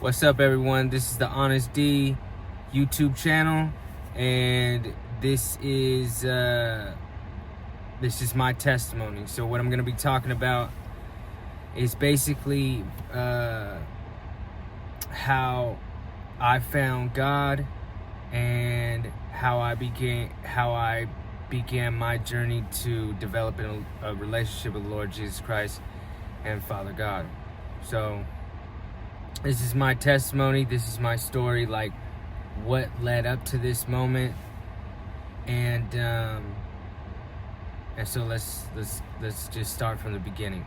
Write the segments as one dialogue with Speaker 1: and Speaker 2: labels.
Speaker 1: What's up, everyone? This is the Honest D YouTube channel, and this is my testimony. So what I'm going to be talking about is basically how I found God and how I began my journey to develop a relationship with the Lord Jesus Christ and Father God. So this is my testimony. This is my story, like what led up to this moment, and so let's just start from the beginning.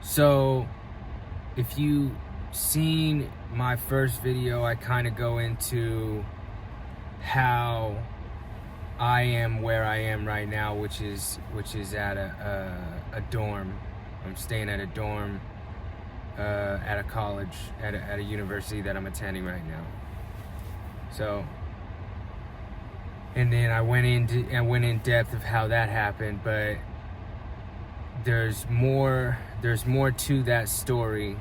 Speaker 1: So, if you seen my first video, I kind of go into how I am where I am right now, which is at a dorm. I'm staying at a dorm. At a college, at a university that I'm attending right now. So, and then I went in depth of how that happened, but there's more to that story,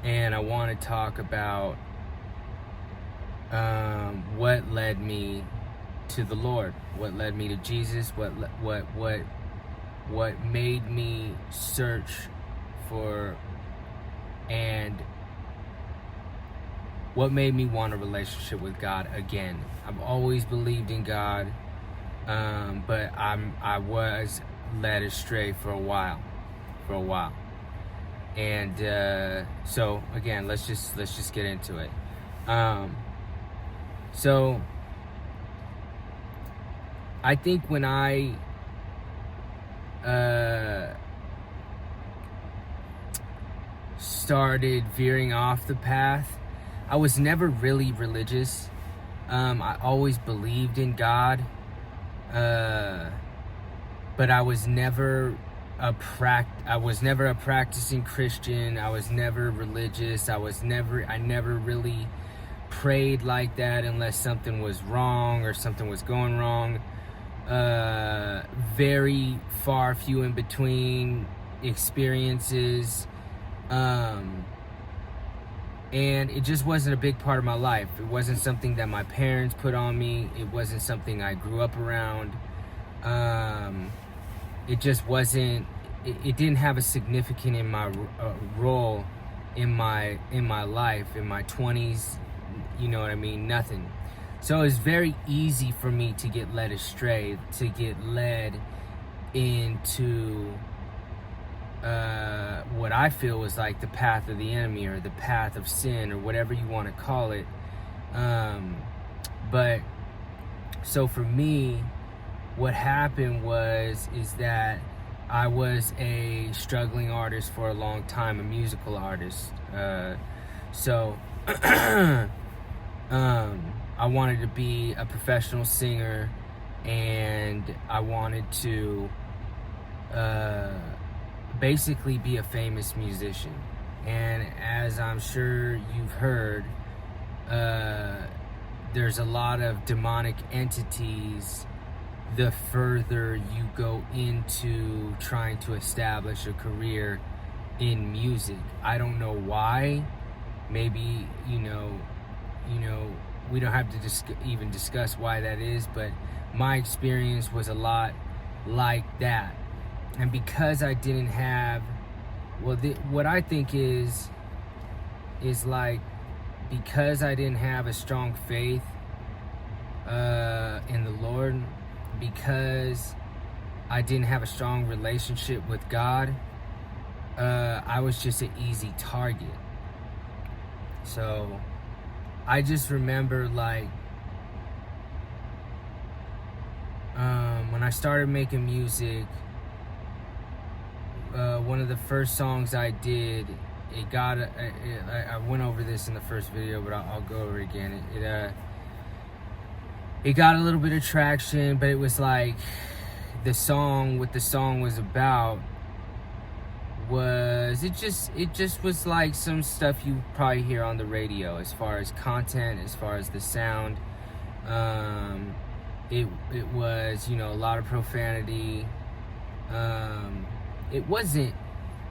Speaker 1: and I want to talk about what led me to the Lord, what led me to Jesus, what made me search for, and what made me want a relationship with God again. I've always believed in God, but I was led astray for a while, and so again, let's just get into it. So I think when I started veering off the path, I was never really religious. I always believed in God, but I was never a practicing Christian. I was never religious. I never really prayed like that unless something was wrong or something was going wrong. Very few in between experiences. And it just wasn't a big part of my life. It wasn't something that my parents put on me. It wasn't something I grew up around. It just wasn't. It didn't have a significant in my role in my life, in my 20s. You know what I mean? Nothing. So it's very easy for me to get led astray, to get led into what I feel was like the path of the enemy, or the path of sin, or whatever you want to call it. But so for me, what happened is that I was a struggling artist for a long time, a musical artist. So I wanted to be a professional singer, and I wanted to basically be a famous musician. And as I'm sure you've heard, there's a lot of demonic entities the further you go into trying to establish a career in music. I don't know why. Maybe you know we don't have to even discuss why that is, but my experience was a lot like that. And because I didn't have, what I think is like, because I didn't have a strong faith in the Lord, because I didn't have a strong relationship with God, I was just an easy target. So I just remember, like, when I started making music, one of the first songs I did, I went over this in the first video, but I'll go over it again. It got a little bit of traction, but it was like what the song was about was, it just was like some stuff you probably hear on the radio, as far as content, as far as the sound. It was, a lot of profanity. It wasn't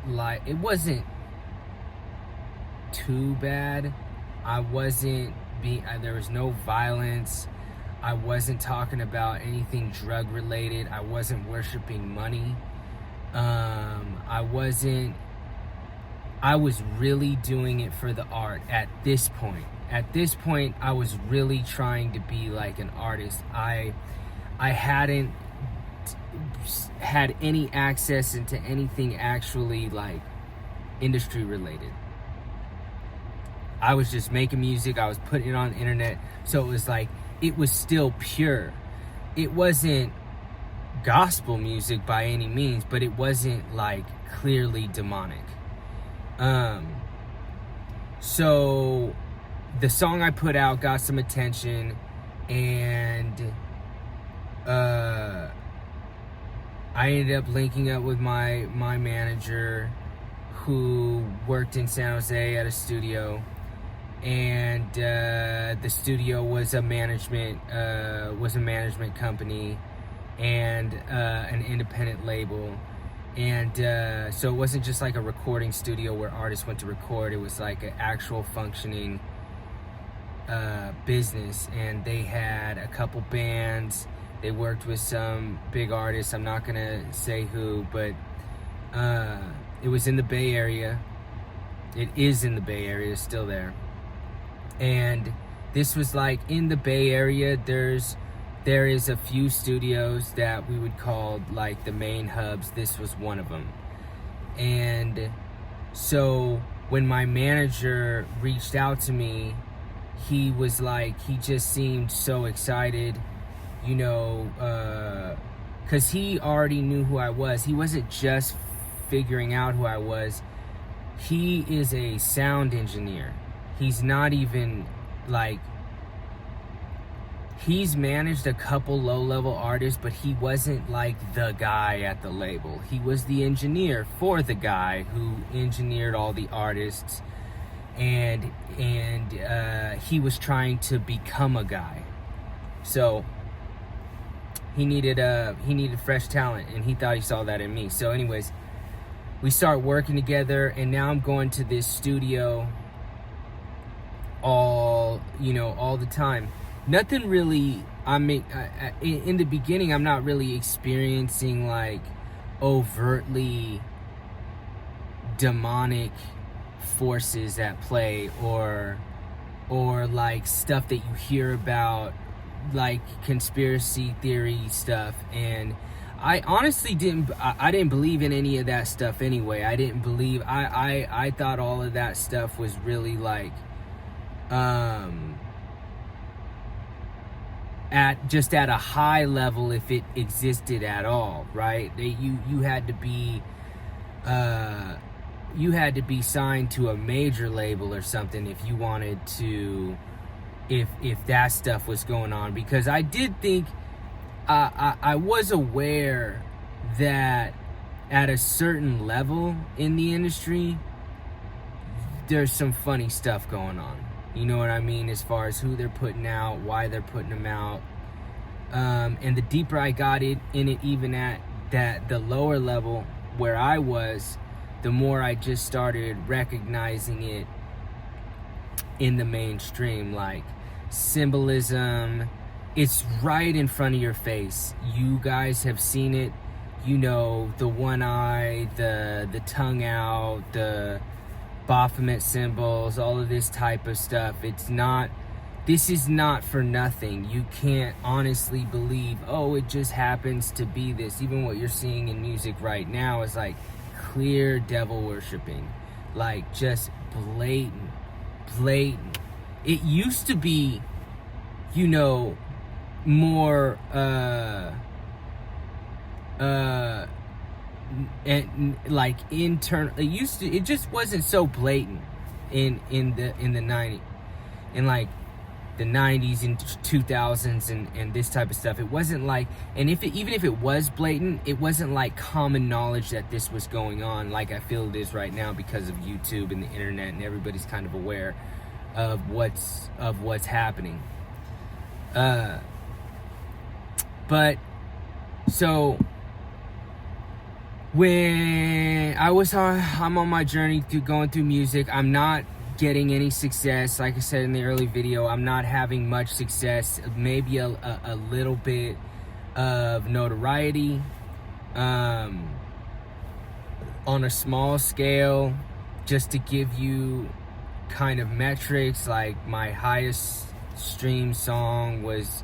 Speaker 1: like, it wasn't too bad. I wasn't there was no violence. I wasn't talking about anything drug related. I wasn't worshiping money. I was really doing it for the art at this point. At this point, I was really trying to be like an artist. I hadn't had any access into anything actually like industry related. I was just making music. I was putting it on the internet. So it was like, it was still pure. It wasn't gospel music by any means, but it wasn't like clearly demonic. So the song I put out got some attention, and I ended up linking up with my manager, who worked in San Jose at a studio, and the studio was a management company and an independent label. And so it wasn't just like a recording studio where artists went to record. It was like an actual functioning business, and they had a couple bands. They worked with some big artists. I'm not gonna say who, but it was in the Bay Area. It is in the Bay Area, it's still there. And this was like, in the Bay Area, there is a few studios that we would call like the main hubs. This was one of them. And so when my manager reached out to me, he was like, he just seemed so excited, you know, because he already knew who I was. He wasn't just figuring out who I was. He is a sound engineer. He's not even like, he's managed a couple low-level artists, but he wasn't like the guy at the label. He was the engineer for the guy who engineered all the artists, and he was trying to become a guy. So he needed fresh talent, and he thought he saw that in me. So anyways, we start working together, and now I'm going to this studio all the time. Nothing really, I mean, in the beginning, I'm not really experiencing like overtly demonic forces at play, or like stuff that you hear about, like conspiracy theory stuff. And I honestly didn't believe in any of that stuff anyway. I thought all of that stuff was really like, at a high level, if it existed at all, right? You had to be signed to a major label or something if you wanted to, if that stuff was going on. Because I did think, I was aware that at a certain level in the industry, there's some funny stuff going on. You know what I mean? As far as who they're putting out, why they're putting them out. And the deeper I got in it, even at the lower level where I was, the more I just started recognizing it in the mainstream. Like, symbolism, it's right in front of your face. You guys have seen it. You know, the one eye, the tongue out, the Baphomet symbols, all of this type of stuff. This is not for nothing. You can't honestly believe, oh, it just happens to be this. Even what you're seeing in music right now is like clear devil worshiping, like just blatant. It used to be, you know, more and like internal. It just wasn't so blatant in the 90s, in like the 90s and 2000s and this type of stuff. It wasn't like, and even if it was blatant, it wasn't like common knowledge that this was going on like I feel it is right now, because of YouTube and the internet, and everybody's kind of aware of what's happening. But so when I'm on my journey through going through music. I'm not getting any success. Like I said in the early video, I'm not having much success. Maybe a little bit of notoriety on a small scale. Just to give you kind of metrics, like my highest stream song was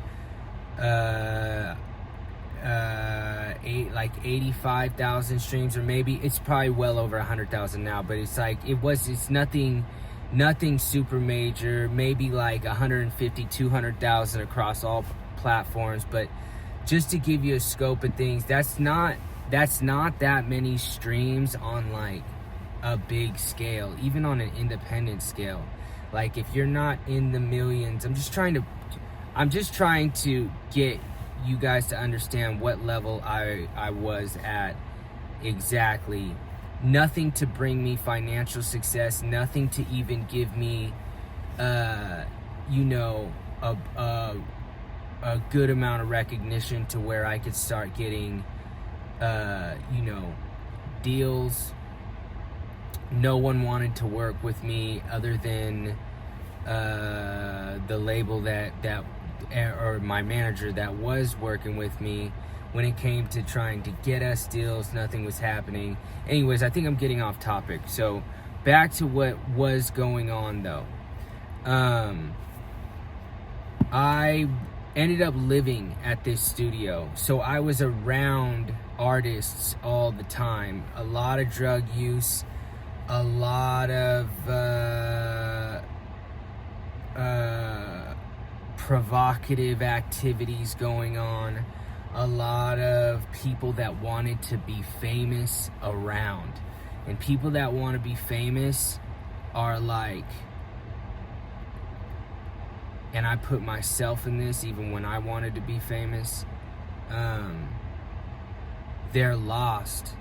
Speaker 1: like 85,000 streams, or maybe it's probably well over 100,000 now, but it's nothing super major, maybe like 150, 200,000 across all platforms. But just to give you a scope of things, that's not that many streams on like a big scale, even on an independent scale. Like if you're not in the millions, I'm just trying to get you guys to understand what level I was at exactly. Nothing to bring me financial success, nothing to even give me a good amount of recognition to where I could start getting deals. No one wanted to work with me other than the label or my manager that was working with me. When it came to trying to get us deals, nothing was happening. Anyways, I think I'm getting off topic. So back to what was going on though. I ended up living at this studio, so I was around artists all the time. A lot of drug use, a lot of provocative activities going on, a lot of people that wanted to be famous around. And people that want to be famous are like, and I put myself in this even when I wanted to be famous, they're lost.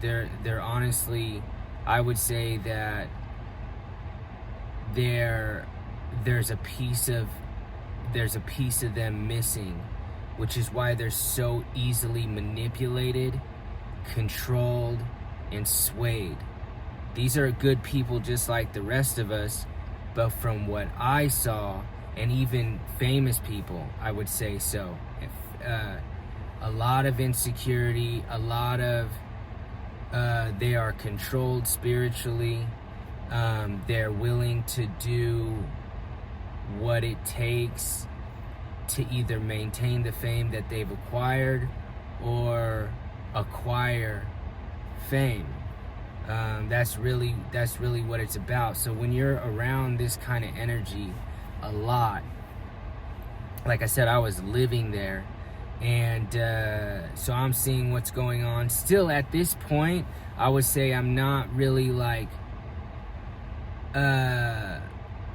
Speaker 1: They're honestly, I would say that there's a piece of them missing, which is why they're so easily manipulated, controlled, and swayed. These are good people just like the rest of us, but from what I saw, and even famous people, I would say so. A lot of insecurity, a lot of they are controlled spiritually. They're willing to do what it takes to either maintain the fame that they've acquired or acquire fame. That's really what it's about. So when you're around this kind of energy a lot, like I said, I was living there, and so I'm seeing what's going on. Still at this point, I would say I'm not really like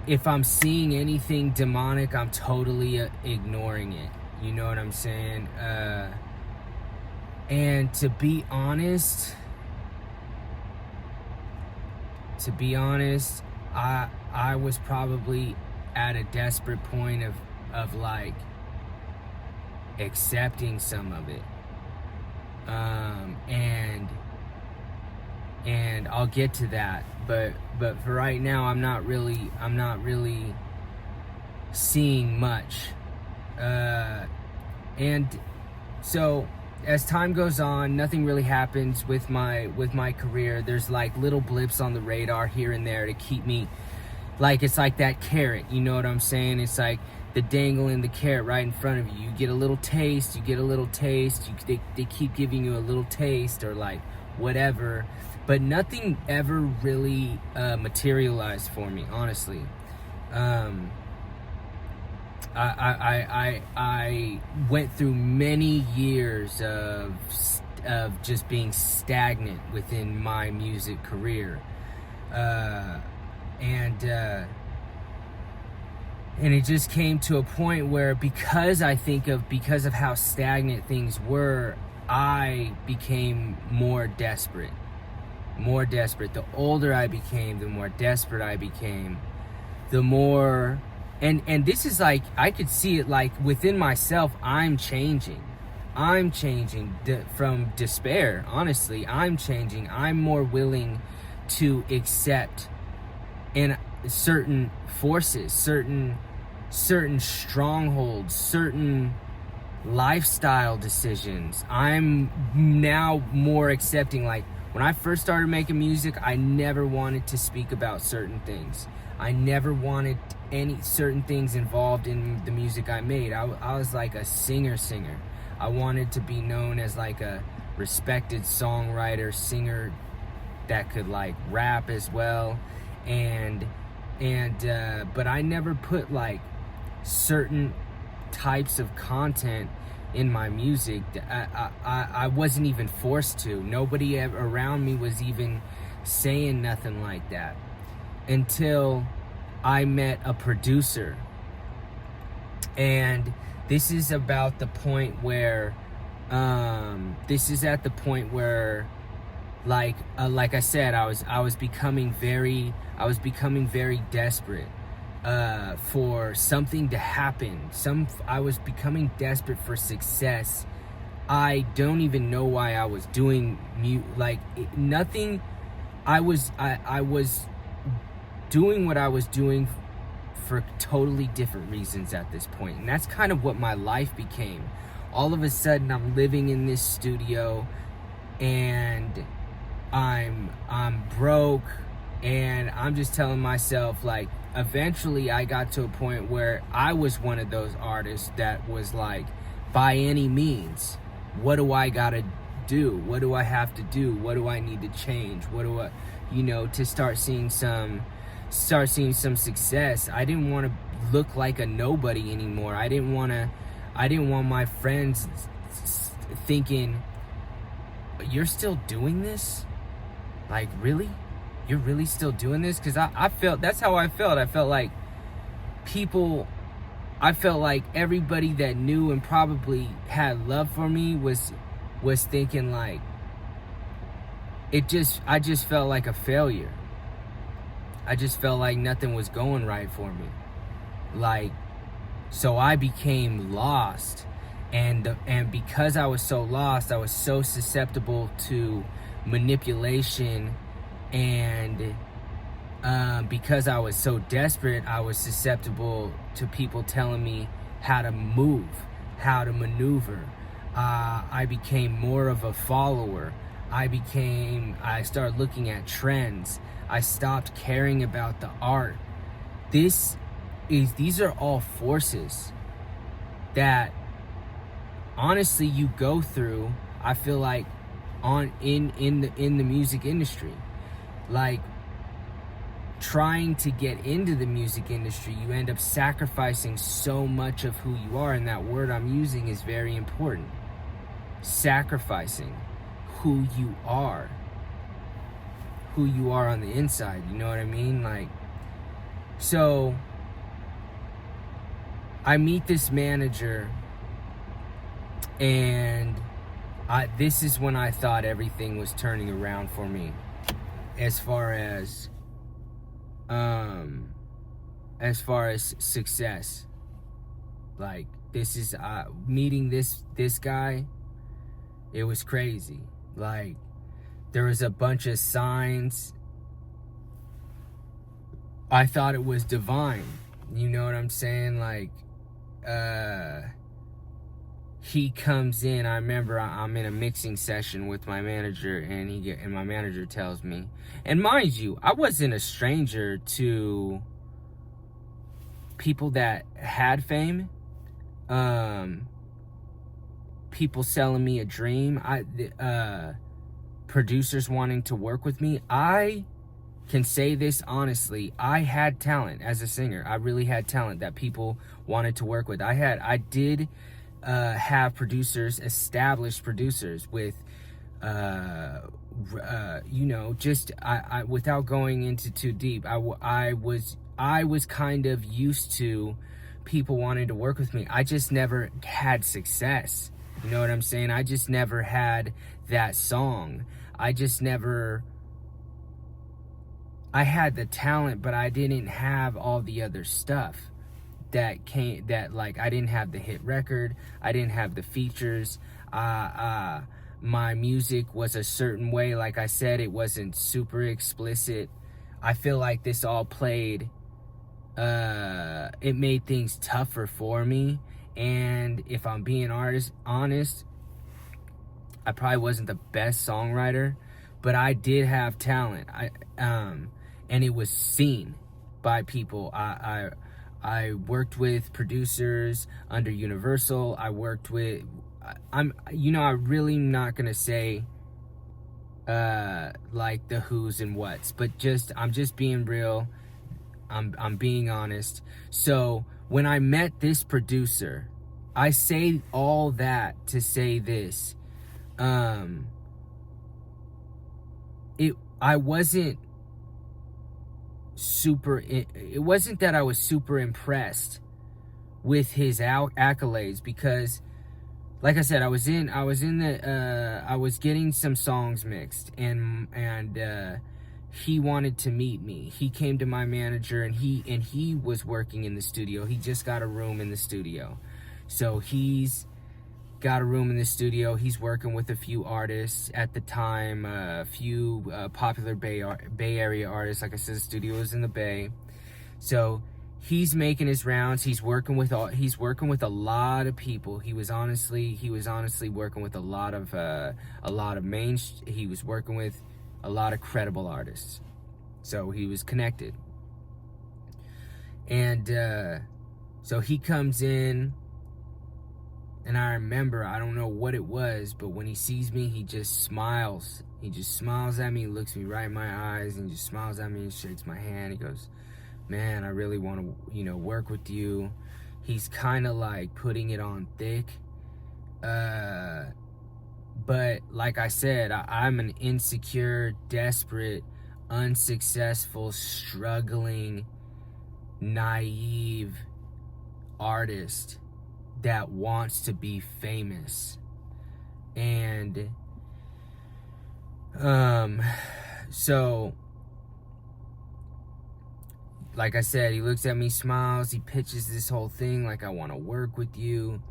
Speaker 1: if I'm seeing anything demonic, I'm totally ignoring it. You know what I'm saying? And to be honest, I was probably at a desperate point of like accepting some of it. And I'll get to that. But for right now, I'm not really seeing much. And so as time goes on, nothing really happens with my career. There's like little blips on the radar here and there to keep me, like, it's like that carrot, you know what I'm saying? It's like the dangling the carrot right in front of you. You get a little taste, they keep giving you a little taste or like whatever, but nothing ever really materialized for me, honestly. I went through many years of just being stagnant within my music career, and it just came to a point where because of how stagnant things were, I became more desperate. The older I became, the more desperate I became, the more. And this is like, I could see it like within myself, I'm changing. I'm changing from despair. Honestly, I'm changing. I'm more willing to accept in certain forces, certain strongholds, certain lifestyle decisions. I'm now more accepting. Like, when I first started making music, I never wanted to speak about certain things. I never wanted any certain things involved in the music I made. I was like a singer. I wanted to be known as like a respected songwriter, singer that could like rap as well. But I never put like certain types of content in my music. I wasn't even forced to. Nobody around me was even saying nothing like that until I met a producer. And this is about the point where like I said, I was becoming very desperate for something to happen. I was becoming desperate for success. I don't even know why I was doing nothing. I was doing what I was doing for totally different reasons at this point, and that's kind of what my life became. All of a sudden, I'm living in this studio, and I'm broke, and I'm just telling myself, like, eventually I got to a point where I was one of those artists that was like, by any means, what do I gotta do? What do I have to do? What do I need to change? What do I, to start seeing some success? I didn't want to look like a nobody anymore. I didn't want my friends thinking, you're still doing this? Like, really? You're really still doing this? Because I felt, that's how I felt. I felt like everybody that knew and probably had love for me was thinking like, I just felt like a failure. I just felt like nothing was going right for me. Like, so I became lost. And because I was so lost, I was so susceptible to manipulation. And because I was so desperate, I was susceptible to people telling me how to move, how to maneuver. I became more of a follower. I started looking at trends. I stopped caring about the art. These are all forces that honestly you go through, I feel like, in the music industry. Like, trying to get into the music industry, you end up sacrificing so much of who you are, and that word I'm using is very important. Sacrificing who you are on the inside, you know what I mean? Like, so I meet this manager, and this is when I thought everything was turning around for me, as far as success. Like, this is meeting this guy. It was crazy. Like, there was a bunch of signs. I thought it was divine. You know what I'm saying? Like, he comes in. I remember I'm in a mixing session with my manager, and my manager tells me, and mind you, I wasn't a stranger to people that had fame, people selling me a dream, producers wanting to work with me. I can say this honestly, I had talent as a singer. I really had talent that people wanted to work with. I did have producers, established producers with, just without going into too deep, I was kind of used to people wanting to work with me. I just never had success. You know what I'm saying? I just never had that song. I had the talent, but I didn't have all the other stuff that like, I didn't have the hit record. I didn't have the features. My music was a certain way. Like I said, it wasn't super explicit. I feel like this all played, it made things tougher for me. And if I'm being honest, I probably wasn't the best songwriter, but I did have talent. And it was seen by people. I worked with producers under Universal. I worked with, I'm really not gonna say like the who's and what's, but I'm just being real. I'm being honest. So when I met this producer, I say all that to say this. I wasn't it wasn't that I was super impressed with his accolades, because like I said, I was getting some songs mixed, and he wanted to meet me. He came to my manager, and he was working in the studio. He just got a room in the studio. So he's got a room in the studio. He's working with a few artists at the time, a few popular Bay Area artists. Like I said, the studio is in the Bay. So he's making his rounds. He's working with a lot of people. He was honestly working with he was working with a lot of credible artists. So he was connected. And so he comes in, and I remember, I don't know what it was, but when he sees me, he just smiles. He just smiles at me, looks me right in my eyes, and just smiles at me and shakes my hand. He goes, "Man, I really want to, work with you." He's kind of like putting it on thick. But like I said, I'm an insecure, desperate, unsuccessful, struggling, naive artist that wants to be famous. And so like I said, he looks at me, smiles, he pitches this whole thing like, "I want to work with you,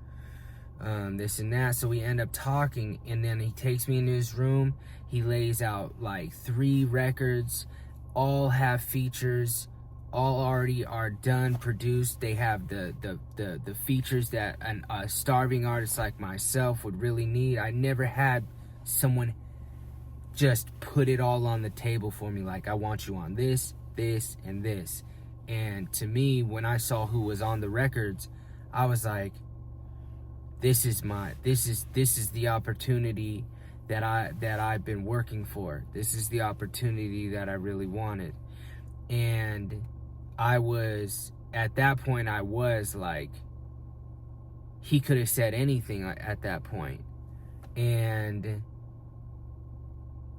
Speaker 1: this and that." So we end up talking, and then he takes me into his room. He lays out like 3 records, all have features, all already are done, produced. They have the features that a starving artist like myself would really need. I never had someone just put it all on the table for me, like, "I want you on this, this, and this." And to me, when I saw who was on the records, I was like, this is the opportunity that I've been working for. This is the opportunity that I really wanted. And at that point, I was like, he could have said anything at that point. And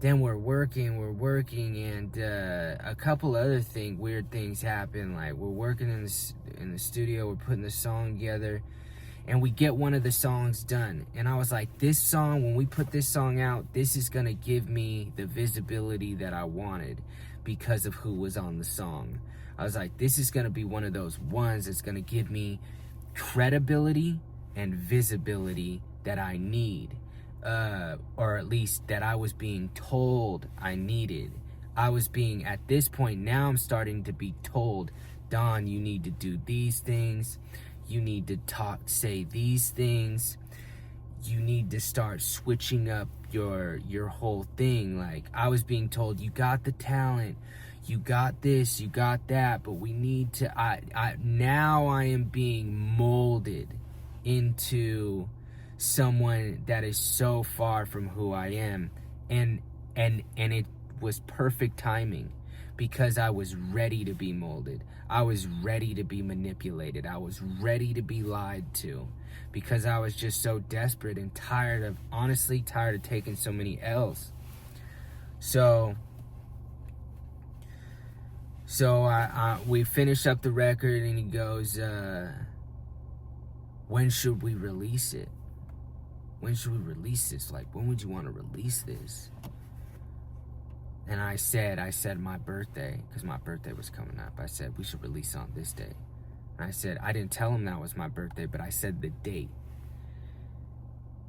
Speaker 1: then we're working, and a couple other weird things happen. Like, we're working in the studio, we're putting the song together, and we get one of the songs done. And I was like, this song, when we put this song out, this is gonna give me the visibility that I wanted because of who was on the song. I was like, this is gonna be one of those ones that's gonna give me credibility and visibility that I need. Or at least that I was being told I needed. At this point, now I'm starting to be told, "Don, you need to do these things. You need to say these things. You need to start switching up your whole thing." Like, I was being told, "You got the talent. You got this, you got that, but we need to," now I am being molded into someone that is so far from who I am. And it was perfect timing, because I was ready to be molded. I was ready to be manipulated. I was ready to be lied to, because I was just so desperate and honestly tired of taking so many L's. So we finish up the record, and he goes, "When should we release it? When should we release this? Like, when would you want to release this?" And I said my birthday, because my birthday was coming up. I said, "We should release on this day." And I didn't tell him that was my birthday, but I said the date.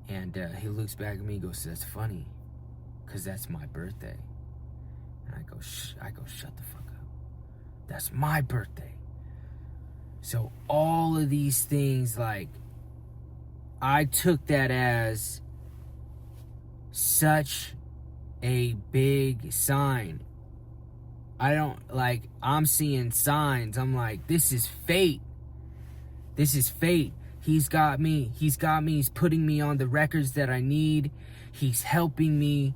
Speaker 1: And he looks back at me and goes, that's funny, because that's my birthday. And I go, shut the fuck up. That's my birthday. So all of these things, like, I took that as such a big sign. I'm seeing signs. I'm like, this is fate. This is fate. He's got me. He's putting me on the records that I need. He's helping me.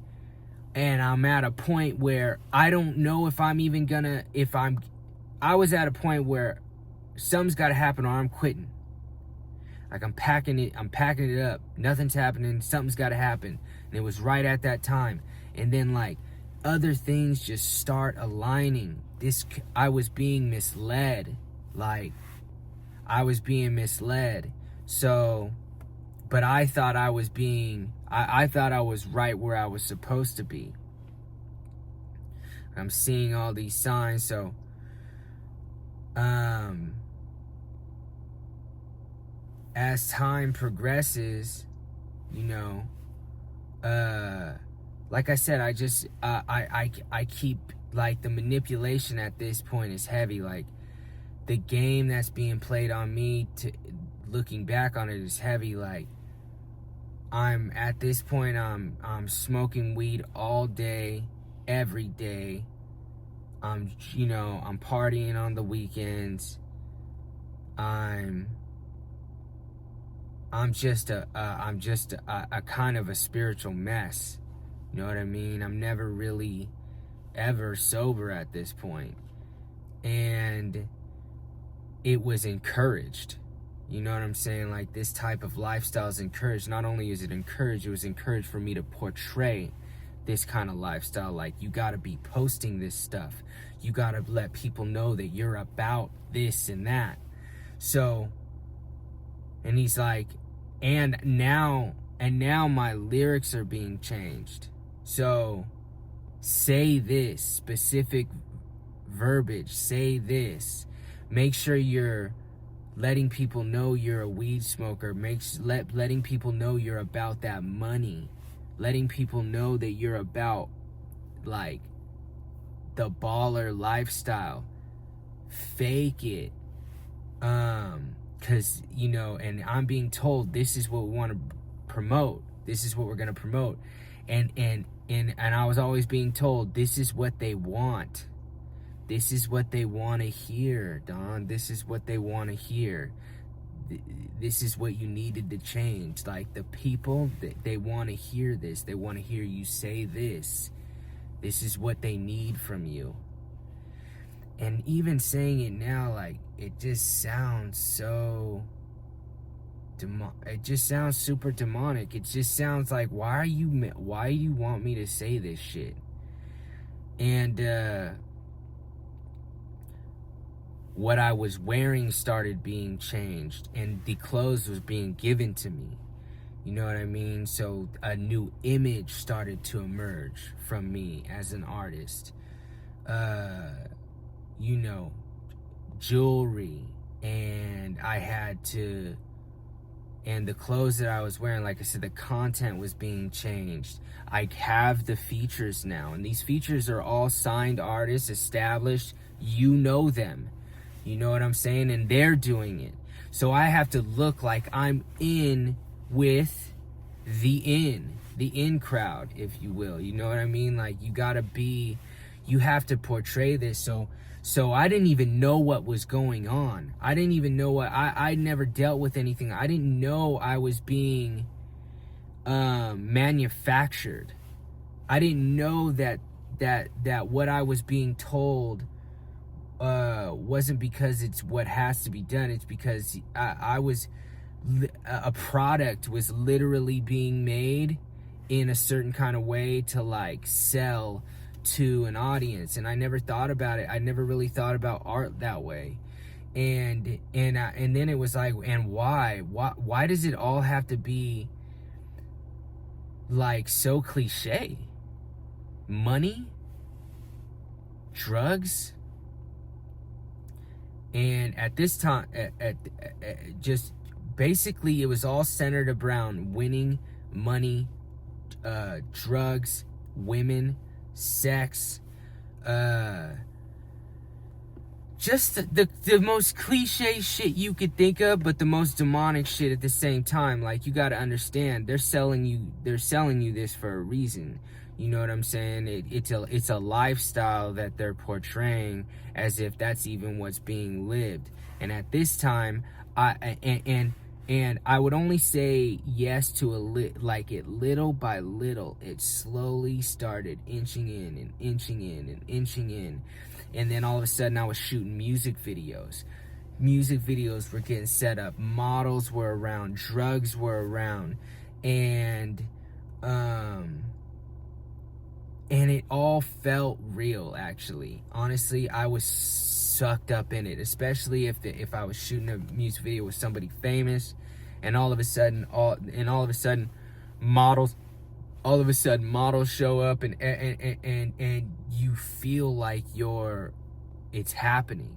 Speaker 1: And I'm at a point where I don't know if I'm even gonna, I was at a point where something's gotta happen or I'm quitting. Like, I'm packing it up. Nothing's happening. Something's gotta happen. And it was right at that time. And then, like, other things just start aligning. I was being misled. So, but I thought I was I thought I was right where I was supposed to be. I'm seeing all these signs. So, as time progresses, like I said, I keep, like, the manipulation at this point is heavy. Like, the game that's being played on me, looking back on it, is heavy. Like, I'm at this point, I'm smoking weed all day, every day. I'm partying on the weekends. I'm just a kind of a spiritual mess. You know what I mean? I'm never really ever sober at this point. And it was encouraged. You know what I'm saying? Like, this type of lifestyle is encouraged. Not only is it encouraged, it was encouraged for me to portray this kind of lifestyle. Like, you got to be posting this stuff. You got to let people know that you're about this and that. So, and he's like, and now my lyrics are being changed. So, say this specific verbiage, say this. Make sure you're letting people know you're a weed smoker. Letting people know you're about that money. Letting people know that you're about, like, the baller lifestyle. Fake it. Because, and I'm being told this is what we want to promote. This is what we're going to promote. And I was always being told, this is what they want. This is what they want to hear, Don. This is what they want to hear. This is what you needed to change. Like, the people, they want to hear this. They want to hear you say this. This is what they need from you. And even saying it now, like, it just sounds so... it just sounds super demonic. It just sounds like, why do you want me to say this shit? And, what I was wearing started being changed, and the clothes was being given to me. You know what I mean? So a new image started to emerge from me as an artist. Jewelry, and and the clothes that I was wearing, like I said, the content was being changed. I have the features now, and these features are all signed artists, established. You know them. You know what I'm saying? And they're doing it. So I have to look like I'm in with the in crowd, if you will. You know what I mean? Like, you have to portray this. So I didn't even know what was going on. I didn't even know I never dealt with anything. I didn't know I was being manufactured. I didn't know that what I was being told wasn't because it's what has to be done. It's because a product was literally being made in a certain kind of way to, like, sell to an audience. And I never thought about it. I never really thought about art that way. And then it was like, and why does it all have to be, like, so cliche? Money, drugs. And at this time, just basically, it was all centered around winning money, drugs, women, sex, just the most cliche shit you could think of, but the most demonic shit at the same time. Like, you got to understand, they're selling you this for a reason. You know what I'm saying? It's a lifestyle that they're portraying as if that's even what's being lived. And at this time, and I would only say yes to little by little. It slowly started inching in and inching in and inching in. And then all of a sudden I was shooting music videos. Music videos were getting set up. Models were around. Drugs were around. And it all felt real, actually. Honestly, I was sucked up in it, especially if I was shooting a music video with somebody famous, and all of a sudden models show up, and you feel like it's happening.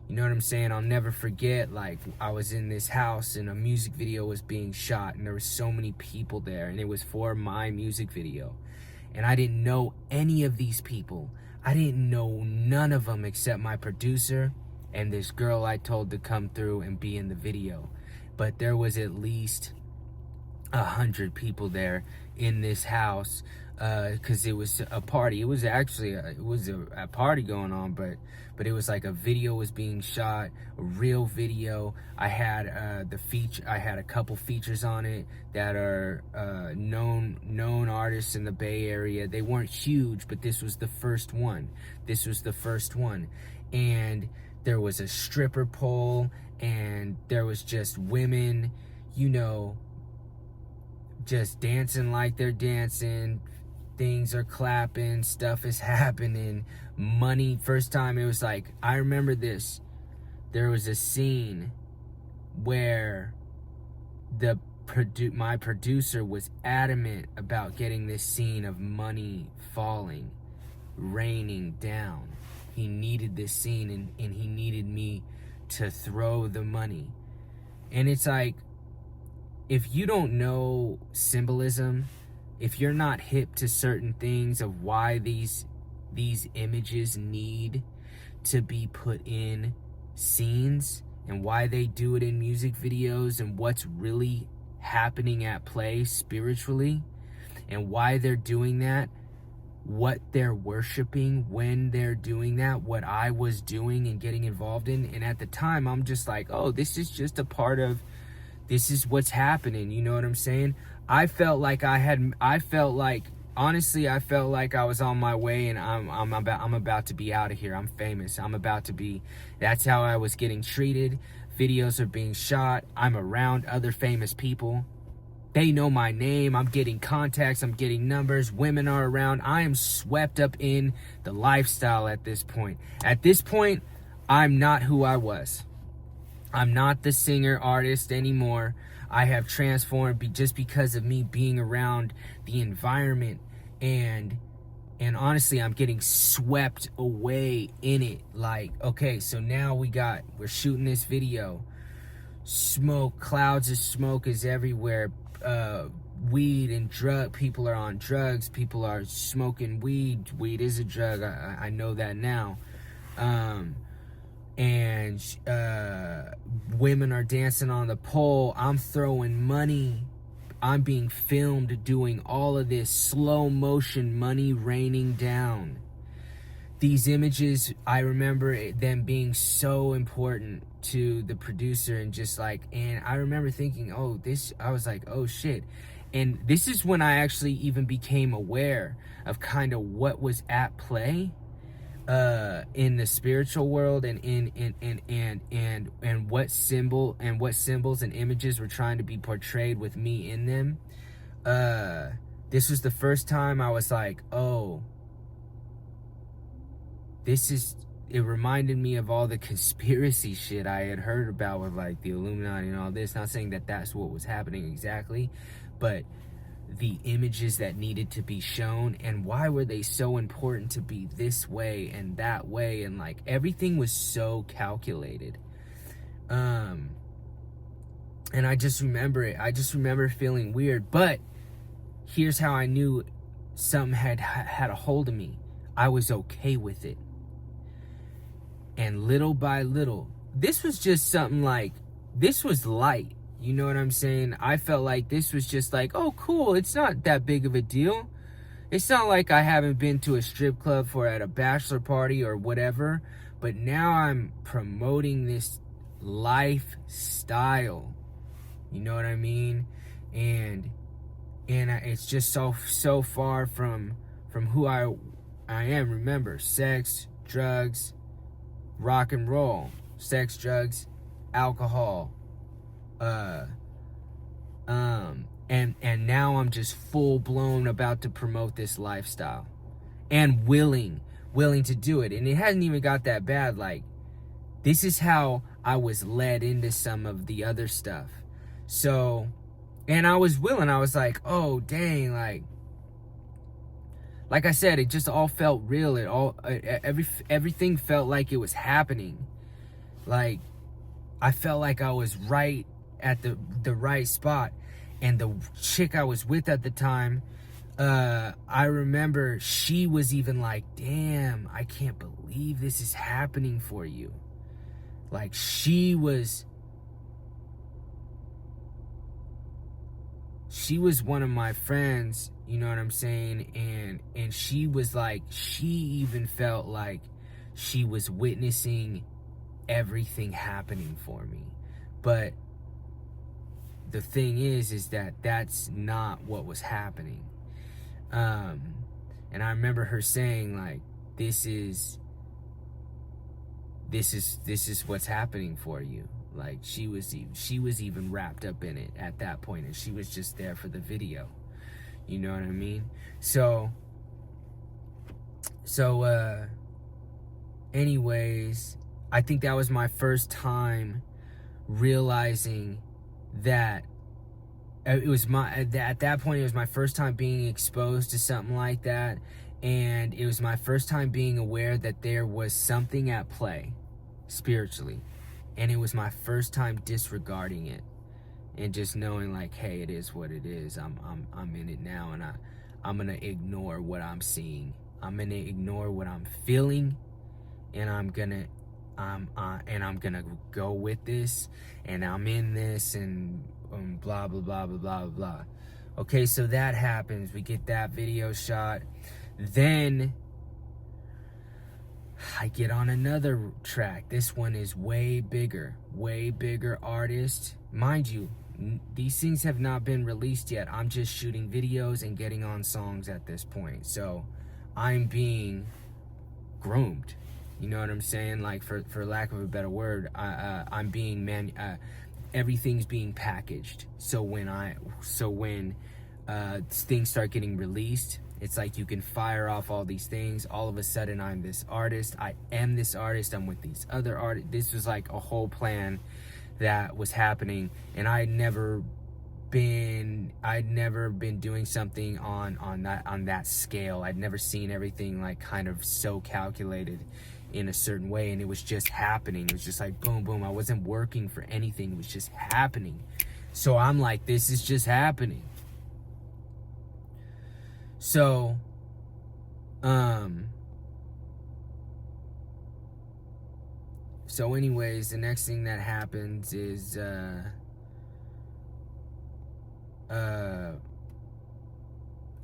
Speaker 1: You know what I'm saying? I'll never forget, like, I was in this house and a music video was being shot, and there were so many people there, and it was for my music video. And I didn't know any of these people. I didn't know none of them except my producer and this girl I told to come through and be in the video. But there was at least 100 people there in this house, because it was a party. It was actually a party going on, but it was like a video was being shot, a real video. I had I had a couple features on it that are known artists in the Bay Area. They weren't huge, but this was the first one. And there was a stripper pole, and there was just women, you know, just dancing like they're dancing. Things are clapping, stuff is happening, money. First time it was like, I remember this. There was a scene where my producer was adamant about getting this scene of money falling, raining down. He needed this scene, and he needed me to throw the money. And it's like, if you don't know symbolism, if you're not hip to certain things of why these images need to be put in scenes, and why they do it in music videos, and what's really happening at play spiritually, and why they're doing that, what they're worshiping when they're doing that, what I was doing and getting involved in. And at the time, I'm just like, oh, this is just a part of, this is what's happening. You know what I'm saying? I felt like honestly, I felt like I was on my way, and I'm about to be out of here. I'm famous. That's how I was getting treated. Videos are being shot. I'm around other famous people. They know my name. I'm getting contacts. I'm getting numbers. Women are around. I am swept up in the lifestyle at this point. At this point, I'm not who I was. I'm not the singer artist anymore. I have transformed just because of me being around the environment, and honestly, I'm getting swept away in it. Like, okay, so now we're shooting this video. Smoke, clouds of smoke is everywhere. Weed and people are on drugs. People are smoking weed. Weed is a drug. I know that now. And women are dancing on the pole. I'm throwing money. I'm being filmed doing all of this slow motion, money raining down. These images, I remember them being so important to the producer, and I remember thinking, I was like, oh shit. And this is when I actually even became aware of kind of what was at play in the spiritual world, and what symbols and images were trying to be portrayed with me in them. This was the first time I was like, oh, it reminded me of all the conspiracy shit I had heard about with like the Illuminati and all this. Not saying that that's what was happening exactly, but the images that needed to be shown, and why were they so important to be this way and that way, and like everything was so calculated. And I just remember it. I just remember feeling weird. But here's how I knew something had a hold of me. I was okay with it. And little by little, this was just something like, this was light. You know what I'm saying? I felt like this was just like, oh, cool. It's not that big of a deal. It's not like I haven't been to a strip club for at a bachelor party or whatever. But now I'm promoting this lifestyle. You know what I mean? And it's just so far from who I am. Remember, sex, drugs, rock and roll, sex, drugs, alcohol, and now I'm just full blown about to promote this lifestyle, and willing to do it. And it hasn't even got that bad. Like, this is how I was led into some of the other stuff. So, and I was willing. I was like, oh dang, like I said, it just all felt real. Everything felt like it was happening. Like, I felt like I was right at the right spot. And the chick I was with at the time, I remember she was even like, damn, I can't believe this is happening for you. Like, she was one of my friends, you know what I'm saying? And she was like, she even felt like she was witnessing everything happening for me. But the thing is that that's not what was happening. And I remember her saying, like, this is what's happening for you. Like, she was even wrapped up in it at that point, and she was just there for the video. You know what I mean? So anyways, I think that was my first time realizing that at that point it was my first time being exposed to something like that, and it was my first time being aware that there was something at play spiritually, and it was my first time disregarding it and just knowing, like, hey, it is what it is. I'm in it now, and I'm gonna ignore what I'm seeing. I'm gonna ignore what I'm feeling, and I'm gonna go with this, and I'm in this, and blah blah blah blah blah blah. Okay, so that happens. We get that video shot. Then I get on another track. This one is way bigger artist. Mind you, these things have not been released yet. I'm just shooting videos and getting on songs at this point. So I'm being groomed. You know what I'm saying? Like, for lack of a better word, I'm being everything's being packaged. So when things start getting released, it's like you can fire off all these things. All of a sudden, I'm this artist. I am this artist. I'm with these other artists. This was like a whole plan that was happening, and I'd never been doing something on that scale. I'd never seen everything like kind of so calculated in a certain way, and it was just happening. It was just like boom boom. I wasn't working for anything. It was just happening. So I'm like, this is just happening. So anyways, the next thing that happens is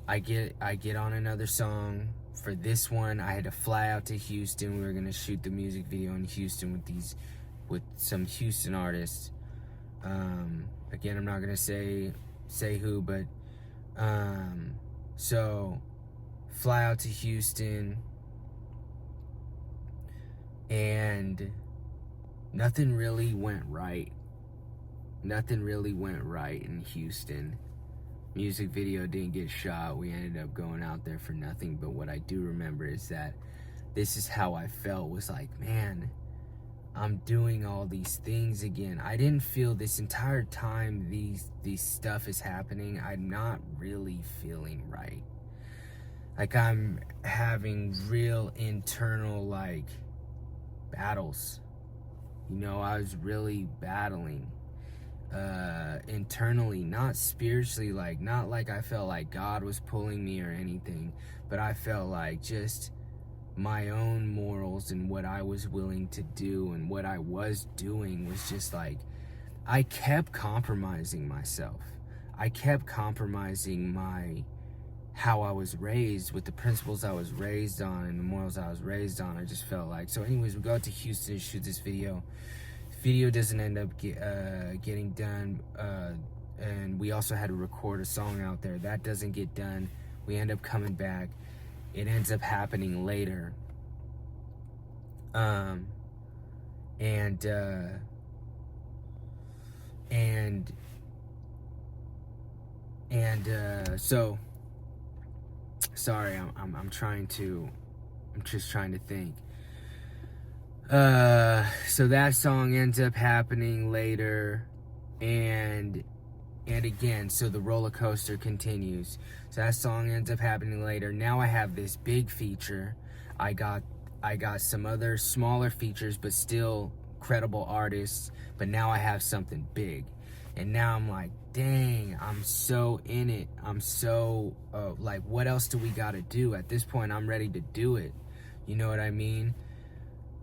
Speaker 1: I get on another song. For this one, I had to fly out to Houston. We were gonna shoot the music video in Houston with some Houston artists. Again, I'm not gonna say who, but so fly out to Houston, and nothing really went right. Nothing really went right in Houston. Music video didn't get shot. We ended up going out there for nothing. But what I do remember is that this is how I felt. Was like, man, I'm doing all these things again. I didn't feel this entire time these stuff is happening, I'm not really feeling right. Like, I'm having real internal, like, battles. You know, I was really battling. internally, not spiritually, like not like I felt like God was pulling me or anything, but I felt like just my own morals and what I was willing to do and what I was doing was just like, I kept compromising myself. I kept compromising how I was raised with the principles I was raised on and the morals I was raised on. I just felt like, so anyways, we go out to Houston to shoot this video. Video doesn't end up getting done, and we also had to record a song out there. That doesn't get done. We end up coming back. It ends up happening later. So sorry, I'm just trying to think. So that song ends up happening later, and again, so the roller coaster continues. So that song ends up happening later. Now I have this big feature. I got some other smaller features, but still credible artists. But now I have something big, and now I'm like, dang, I'm so in it. I'm so like, what else do we gotta do? At this point, I'm ready to do it. You know what I mean?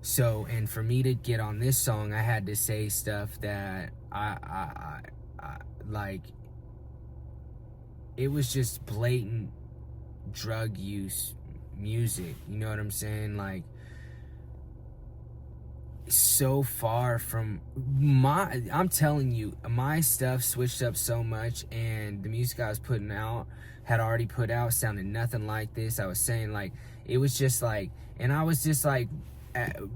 Speaker 1: So, and for me to get on this song, I had to say stuff that I like, it was just blatant drug use music. You know what I'm saying? Like, so far from I'm telling you, my stuff switched up so much, and the music I was putting out, had already put out, sounded nothing like this. I was saying, like, it was just like, and I was just like,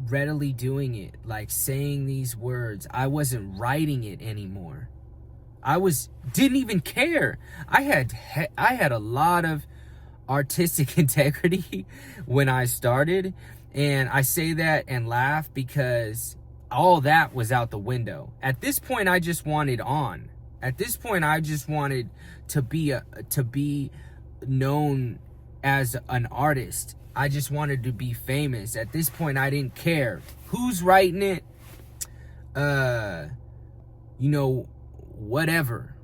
Speaker 1: readily doing it, like saying these words. I wasn't writing it anymore. Didn't even care. I had a lot of artistic integrity when I started, and I say that and laugh because all that was out the window. At this point, I just wanted on. At this point, I just wanted to be known as an artist. I just wanted to be famous. At this point, I didn't care who's writing it. You know, whatever.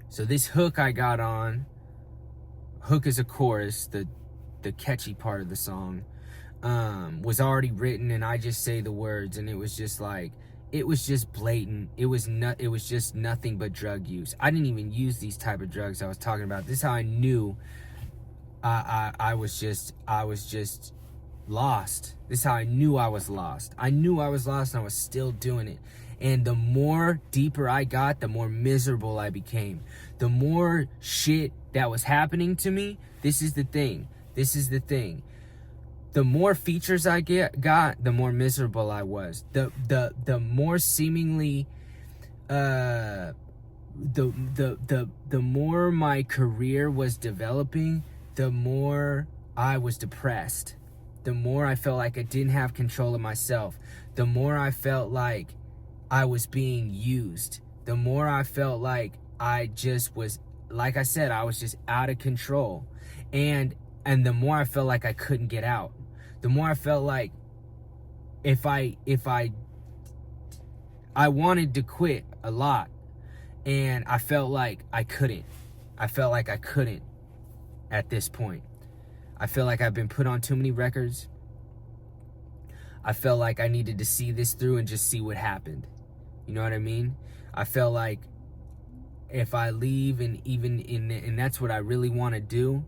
Speaker 1: So this hook I got on, hook is a chorus, the catchy part of the song, was already written, and I just say the words, and it was just like, it was just blatant. It was just nothing but drug use. I didn't even use these type of drugs I was talking about. This is how I knew I was just lost. This is how I knew I was lost. I knew I was lost, and I was still doing it. And the more deeper I got, the more miserable I became. The more shit that was happening to me, this is the thing. The more features I got, the more miserable I was. The more seemingly the more my career was developing, the more I was depressed. The more I felt like I didn't have control of myself. The more I felt like I was being used. The more I felt like I just was, like I said, I was just out of control. And the more I felt like I couldn't get out. The more I felt like if I wanted to quit a lot, and I felt like I couldn't. I felt like I couldn't at this point. I feel like I've been put on too many records. I felt like I needed to see this through and just see what happened. You know what I mean? I felt like if I leave, and that's what I really want to do,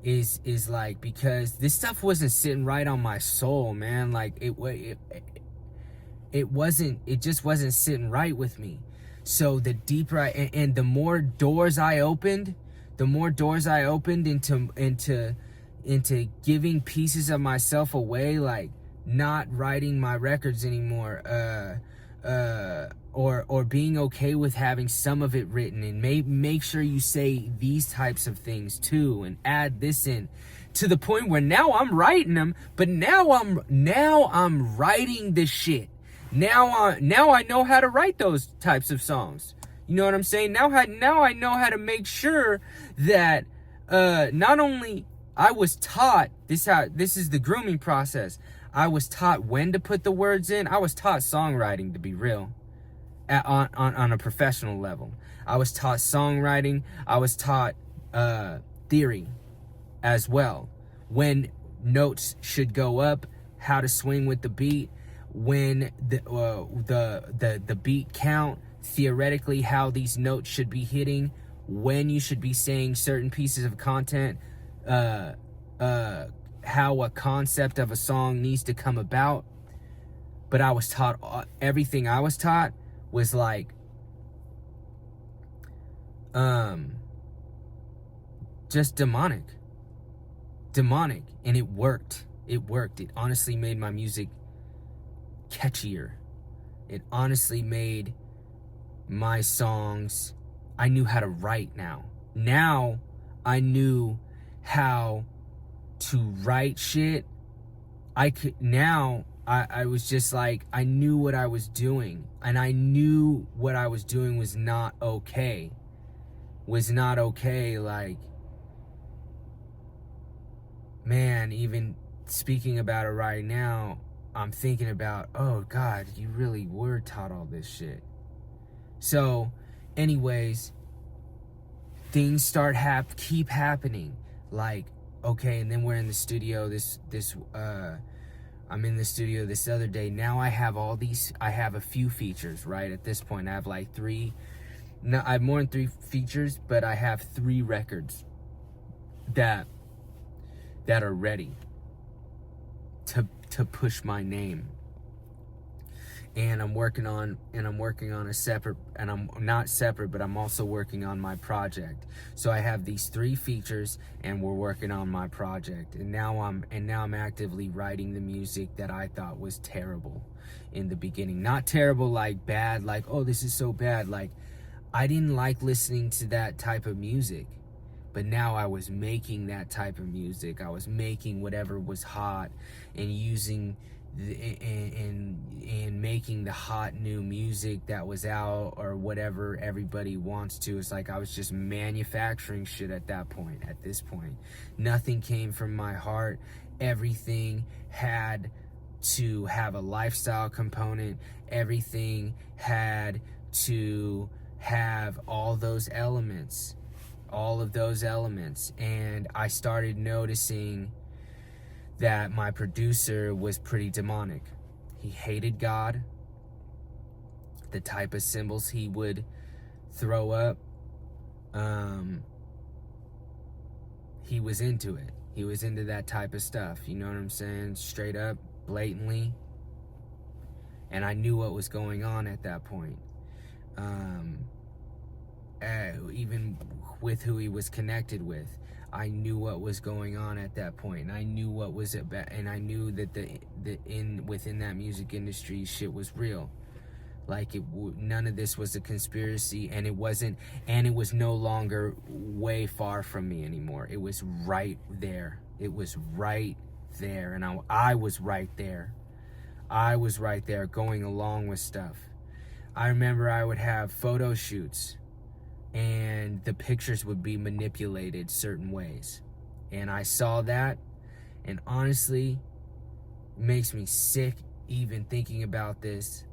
Speaker 1: is like, because this stuff wasn't sitting right on my soul, man. Like it just wasn't sitting right with me. So the deeper and the more doors I opened into giving pieces of myself away, like not writing my records anymore, or being okay with having some of it written, and make sure you say these types of things too, and add this in, to the point where now I'm writing them, but now I'm writing the shit. Now I know how to write those types of songs. You know what I'm saying? Now I know how to make sure that not only I was taught this is the grooming process. I was taught when to put the words in. I was taught songwriting, to be real. on a professional level. I was taught songwriting. I was taught theory as well. When notes should go up, how to swing with the beat, when the beat count, theoretically how these notes should be hitting, when you should be saying certain pieces of content, how a concept of a song needs to come about. But I was taught, everything I was taught was like, just demonic, and it worked. It honestly made my music catchier. It honestly made my songs, I knew how to write now I knew how to write shit. I was just like, I knew what I was doing, and I knew what I was doing was not okay. Like, man, even speaking about it right now, I'm thinking about, oh God, you really were taught all this shit. So, anyways, things keep happening. Like, okay, and then we're in the studio. I'm in the studio this other day. Now I have a few features, right? At this point, I have like I have more than 3 features, but I have 3 records that are ready to push my name. And I'm working on a separate, and I'm not separate, but I'm also working on my project. So I have these 3 features, and we're working on my project. And now I'm actively writing the music that I thought was terrible in the beginning. Not terrible like bad, like, oh, this is so bad. Like, I didn't like listening to that type of music. But now I was making that type of music. I was making whatever was hot and using and making the hot new music that was out, or whatever everybody wants to. It's like I was just manufacturing shit at this point. Nothing came from my heart. Everything had to have a lifestyle component. Everything had to have all of those elements. And I started noticing that my producer was pretty demonic. He hated God. The type of symbols he would throw up, he was into it. He was into that type of stuff. You know what I'm saying? Straight up, blatantly. And I knew what was going on at that point. Even with who he was connected with, I knew what was going on at that point, and I knew what was about, and I knew that within that music industry, shit was real. Like, none of this was a conspiracy, and it was no longer way far from me anymore. It was right there. And I was right there. I was right there going along with stuff. I remember I would have photo shoots, and the pictures would be manipulated certain ways. And I saw that, and honestly, it makes me sick even thinking about this.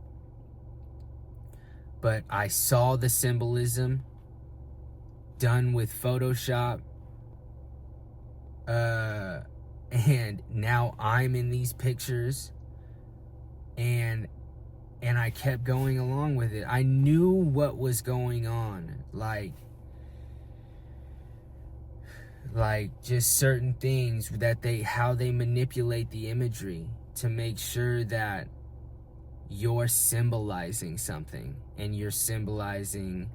Speaker 1: But I saw the symbolism done with Photoshop, and now I'm in these pictures, and I kept going along with it. I knew what was going on. Like just certain things how they manipulate the imagery to make sure that you're symbolizing something, and you're symbolizing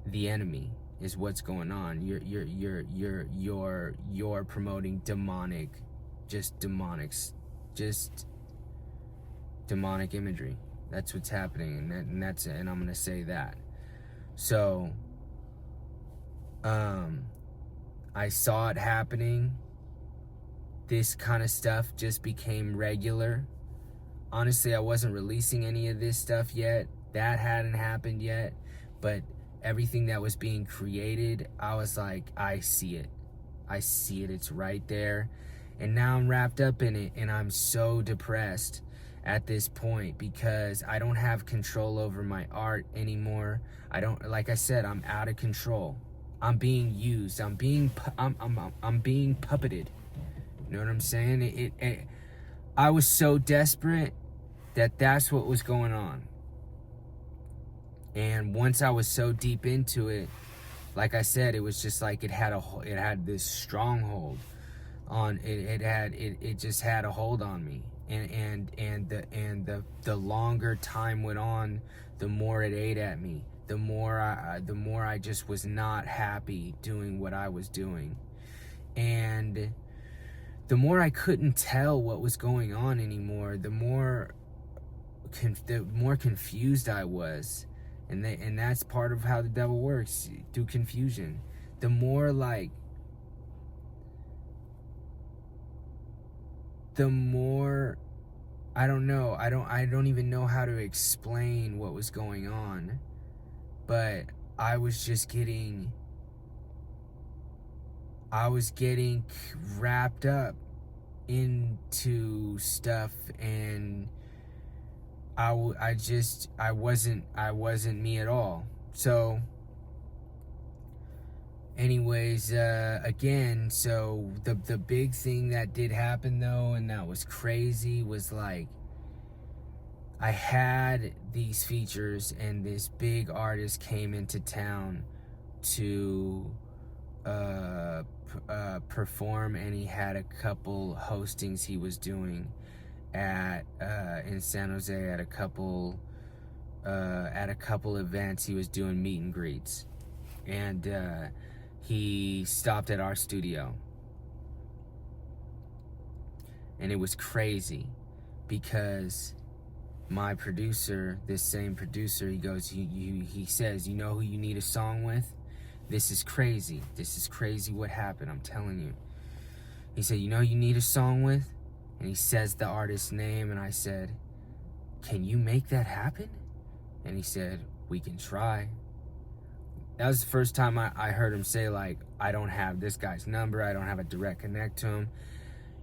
Speaker 1: the enemy is what's going on. You're promoting demonic imagery. That's what's happening, and I'm gonna say that. So, I saw it happening. This kind of stuff just became regular. Honestly, I wasn't releasing any of this stuff yet. That hadn't happened yet, but everything that was being created, I was like, I see it. It's right there. And now I'm wrapped up in it, and I'm so depressed. at this point, because I don't have control over my art anymore. I don't, like I said, I'm out of control. I'm being used. I'm being puppeted. You know what I'm saying? I was so desperate that that's what was going on. And once I was so deep into it, like I said, it was just like it had this stronghold on it. It just had a hold on me. And the longer time went on, the more it ate at me. The more I just was not happy doing what I was doing. And the more I couldn't tell what was going on anymore, the more confused I was. And that's part of how the devil works, through confusion. The more I don't know. I don't even know how to explain what was going on. But I was getting wrapped up into stuff, and I wasn't me at all. So anyways, again, so the big thing that did happen though, and that was crazy, was like, I had these features, and this big artist came into town to perform, and he had a couple hostings he was doing at in San Jose at a couple events. He was doing meet and greets, and he stopped at our studio, and it was crazy because my producer, this same producer, he goes, he says, you know who you need a song with? This is crazy what happened, I'm telling you. He said, you know who you need a song with? And he says the artist's name, and I said, can you make that happen? And he said, we can try. That was the first time I heard him say, like, I don't have this guy's number, I don't have a direct connect to him.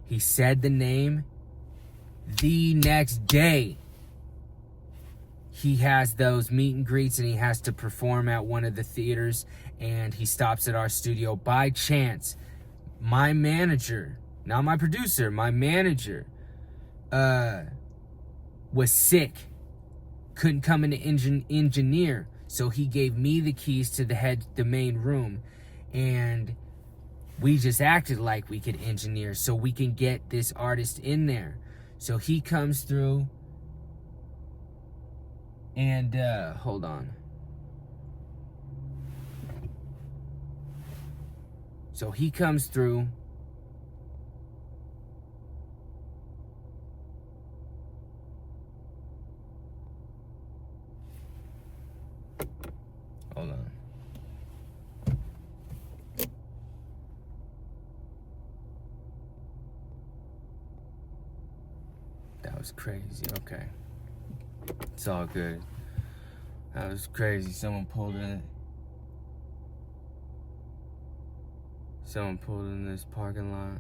Speaker 1: He said the name. The next day, he has those meet and greets, and he has to perform at one of the theaters, and he stops at our studio by chance. My manager, not my producer, my manager, was sick, couldn't come in to engineer, so he gave me the keys to the main room, and we just acted like we could engineer so we can get this artist in there. So he comes through, and hold on. So he comes through. Hold on. That was crazy. Okay. It's all good. That was crazy. Someone pulled in this parking lot.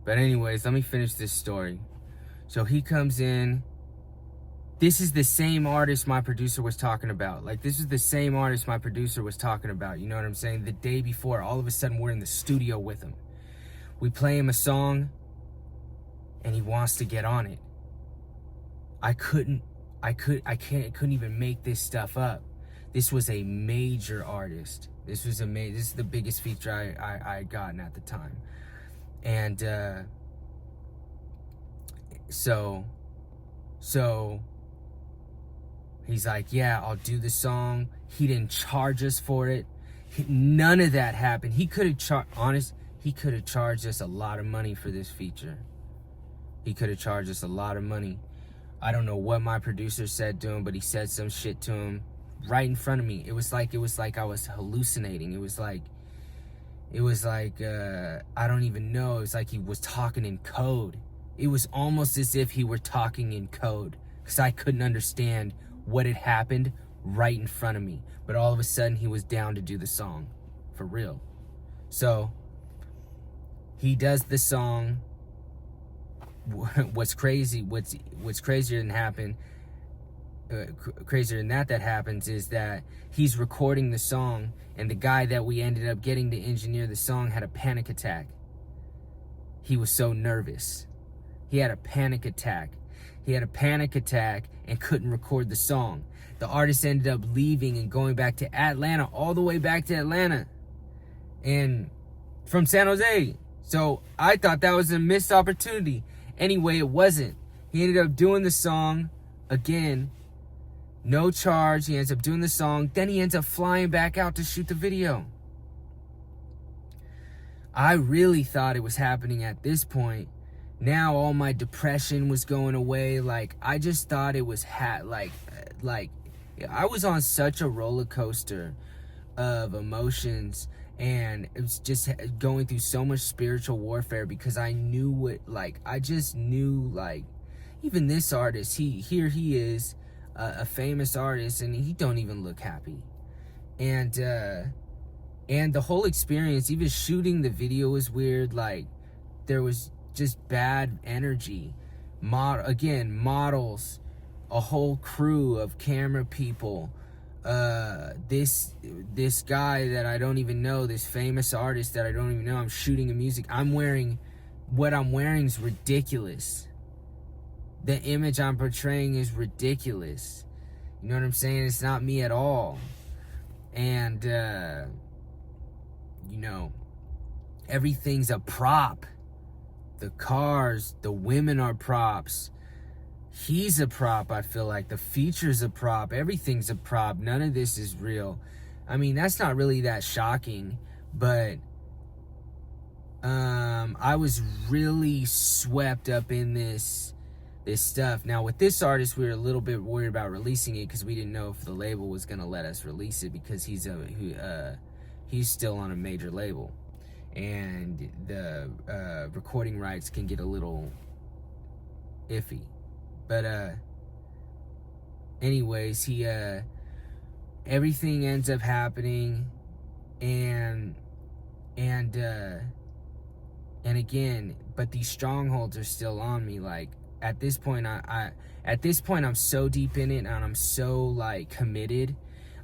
Speaker 1: But anyways, let me finish this story. So he comes in. This is the same artist my producer was talking about. Like, this is the same artist my producer was talking about. You know what I'm saying? The day before, all of a sudden, we're in the studio with him. We play him a song, and he wants to get on it. I couldn't even make this stuff up. This was a major artist. This is the biggest feature I had gotten at the time. And so he's like, yeah, I'll do the song. He didn't charge us for it. None of that happened. He could have charged us a lot of money for this feature. He could have charged us a lot of money. I don't know what my producer said to him, but he said some shit to him right in front of me. It was like I was hallucinating. It was like I don't even know. It was like he was talking in code. It was almost as if he were talking in code, because I couldn't understand what had happened right in front of me. But all of a sudden, he was down to do the song for real. So he does the song. what's crazier than crazier than that happens is that he's recording the song, and the guy that we ended up getting to engineer the song had a panic attack. He was so nervous. He had a panic attack. And couldn't record the song. The artist ended up leaving and going back to Atlanta, all the way back to Atlanta, and from San Jose. So I thought that was a missed opportunity. Anyway, it wasn't. He ended up doing the song again, no charge. He ends up doing the song. Then he ends up flying back out to shoot the video. I really thought it was happening at this point. Now all my depression was going away. Like, I just thought it was like I was on such a roller coaster of emotions, and it was just going through so much spiritual warfare, because I knew I just knew, like, even this artist, he is a famous artist, and he don't even look happy. And the whole experience, even shooting the video, was weird. Like, there was just bad energy. Models, a whole crew of camera people, this guy that I don't even know, this famous artist that I don't even know. I'm shooting what I'm wearing is ridiculous. The image I'm portraying is ridiculous. You know what I'm saying? It's not me at all. And everything's a prop. The cars, the women are props. He's a prop, I feel like. The feature's a prop. Everything's a prop. None of this is real. I mean, that's not really that shocking, but I was really swept up in this stuff. Now, with this artist, we were a little bit worried about releasing it, because we didn't know if the label was going to let us release it, because he's still on a major label, and the recording rights can get a little iffy. But anyways, everything ends up happening, and again, but these strongholds are still on me. Like, at this point, I'm so deep in it, and I'm so, like, committed.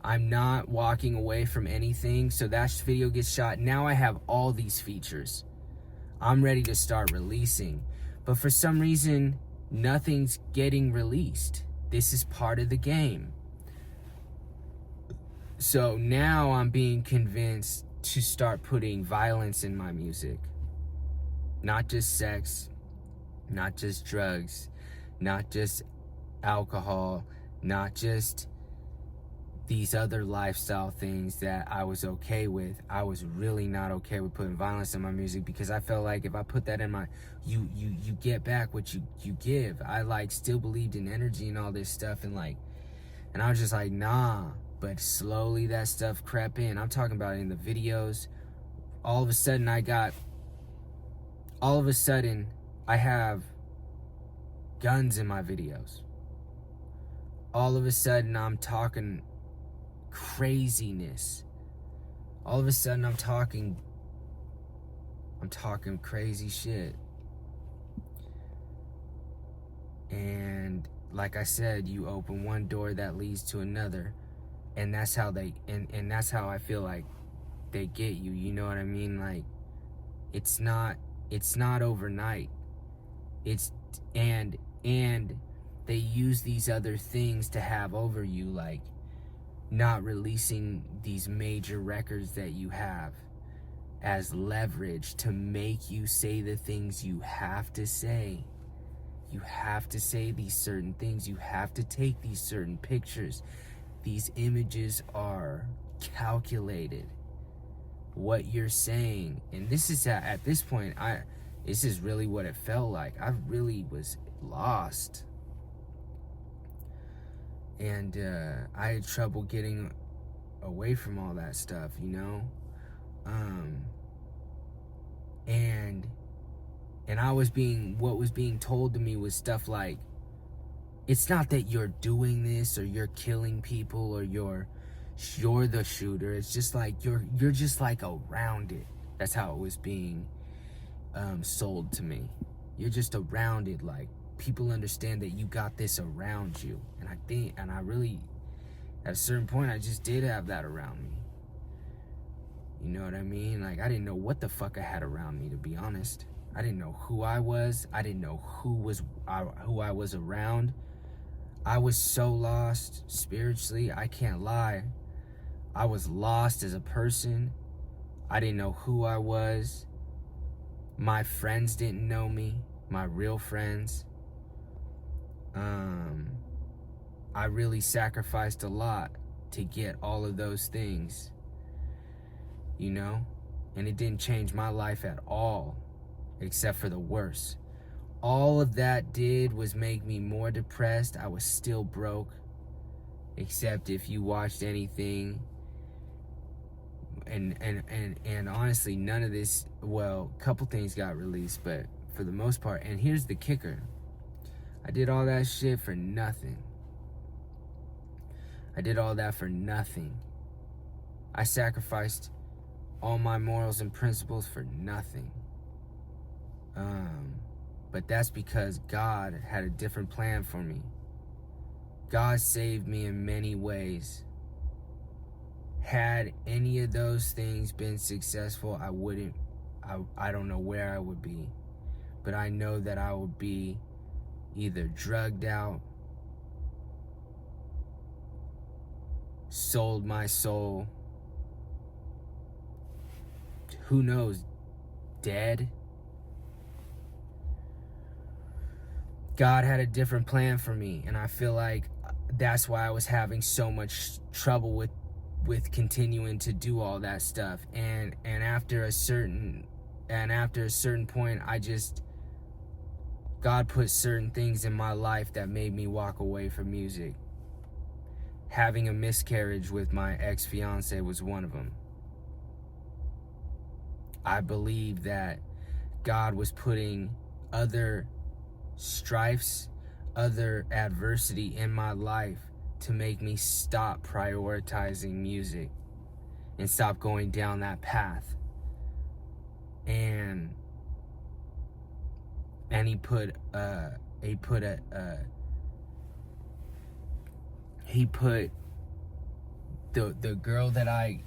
Speaker 1: I'm not walking away from anything. So that video gets shot. Now I have all these features. I'm ready to start releasing. But for some reason, nothing's getting released. This is part of the game. So now I'm being convinced to start putting violence in my music. Not just sex, not just drugs, not just alcohol, not just these other lifestyle things that I was okay with. I was really not okay with putting violence in my music, because I felt like if I put that in my, you get back what you give. I, like, still believed in energy and all this stuff, and I was just like, nah. But slowly that stuff crept in. I'm talking about in the videos. All of a sudden I have guns in my videos. All of a sudden I'm talking craziness. All of a sudden I'm talking crazy shit. And like I said, you open one door that leads to another, and that's how that's how I feel like they get you. You know what I mean? Like, it's not overnight. And they use these other things to have over you, like not releasing these major records that you have as leverage to make you say the things you have to say. You have to say these certain things. You have to take these certain pictures. These images are calculated. What you're saying, and this is at this point, this is really what it felt like. I really was lost, and I had trouble getting away from all that stuff, you know. And what was being told to me was stuff like, it's not that you're doing this or you're killing people or you're the shooter. It's just like you're just like around it. That's how it was being sold to me. You're just around it. Like, people understand that you got this around you. And I really, at a certain point, I just did have that around me. You know what I mean? Like, I didn't know what the fuck I had around me, to be honest. I didn't know who I was. I didn't know who I was around. I was so lost spiritually, I can't lie. I was lost as a person. I didn't know who I was. My friends didn't know me, my real friends. I really sacrificed a lot to get all of those things, you know? And it didn't change my life at all, except for the worse. All of that did was make me more depressed. I was still broke, except if you watched anything. And honestly, none of this, well, a couple things got released, but for the most part, and here's the kicker, I did all that shit for nothing. I did all that for nothing. I sacrificed all my morals and principles for nothing. But that's because God had a different plan for me. God saved me in many ways. Had any of those things been successful, I don't know where I would be. But I know that I would be either drugged out, sold my soul, who knows, dead. God had a different plan for me, and I feel like that's why I was having so much trouble with continuing to do all that stuff. And after a certain point, God put certain things in my life that made me walk away from music. Having a miscarriage with my ex-fiance was one of them. I believe that God was putting other strifes, other adversity in my life to make me stop prioritizing music and stop going down that path. And he put the girl that I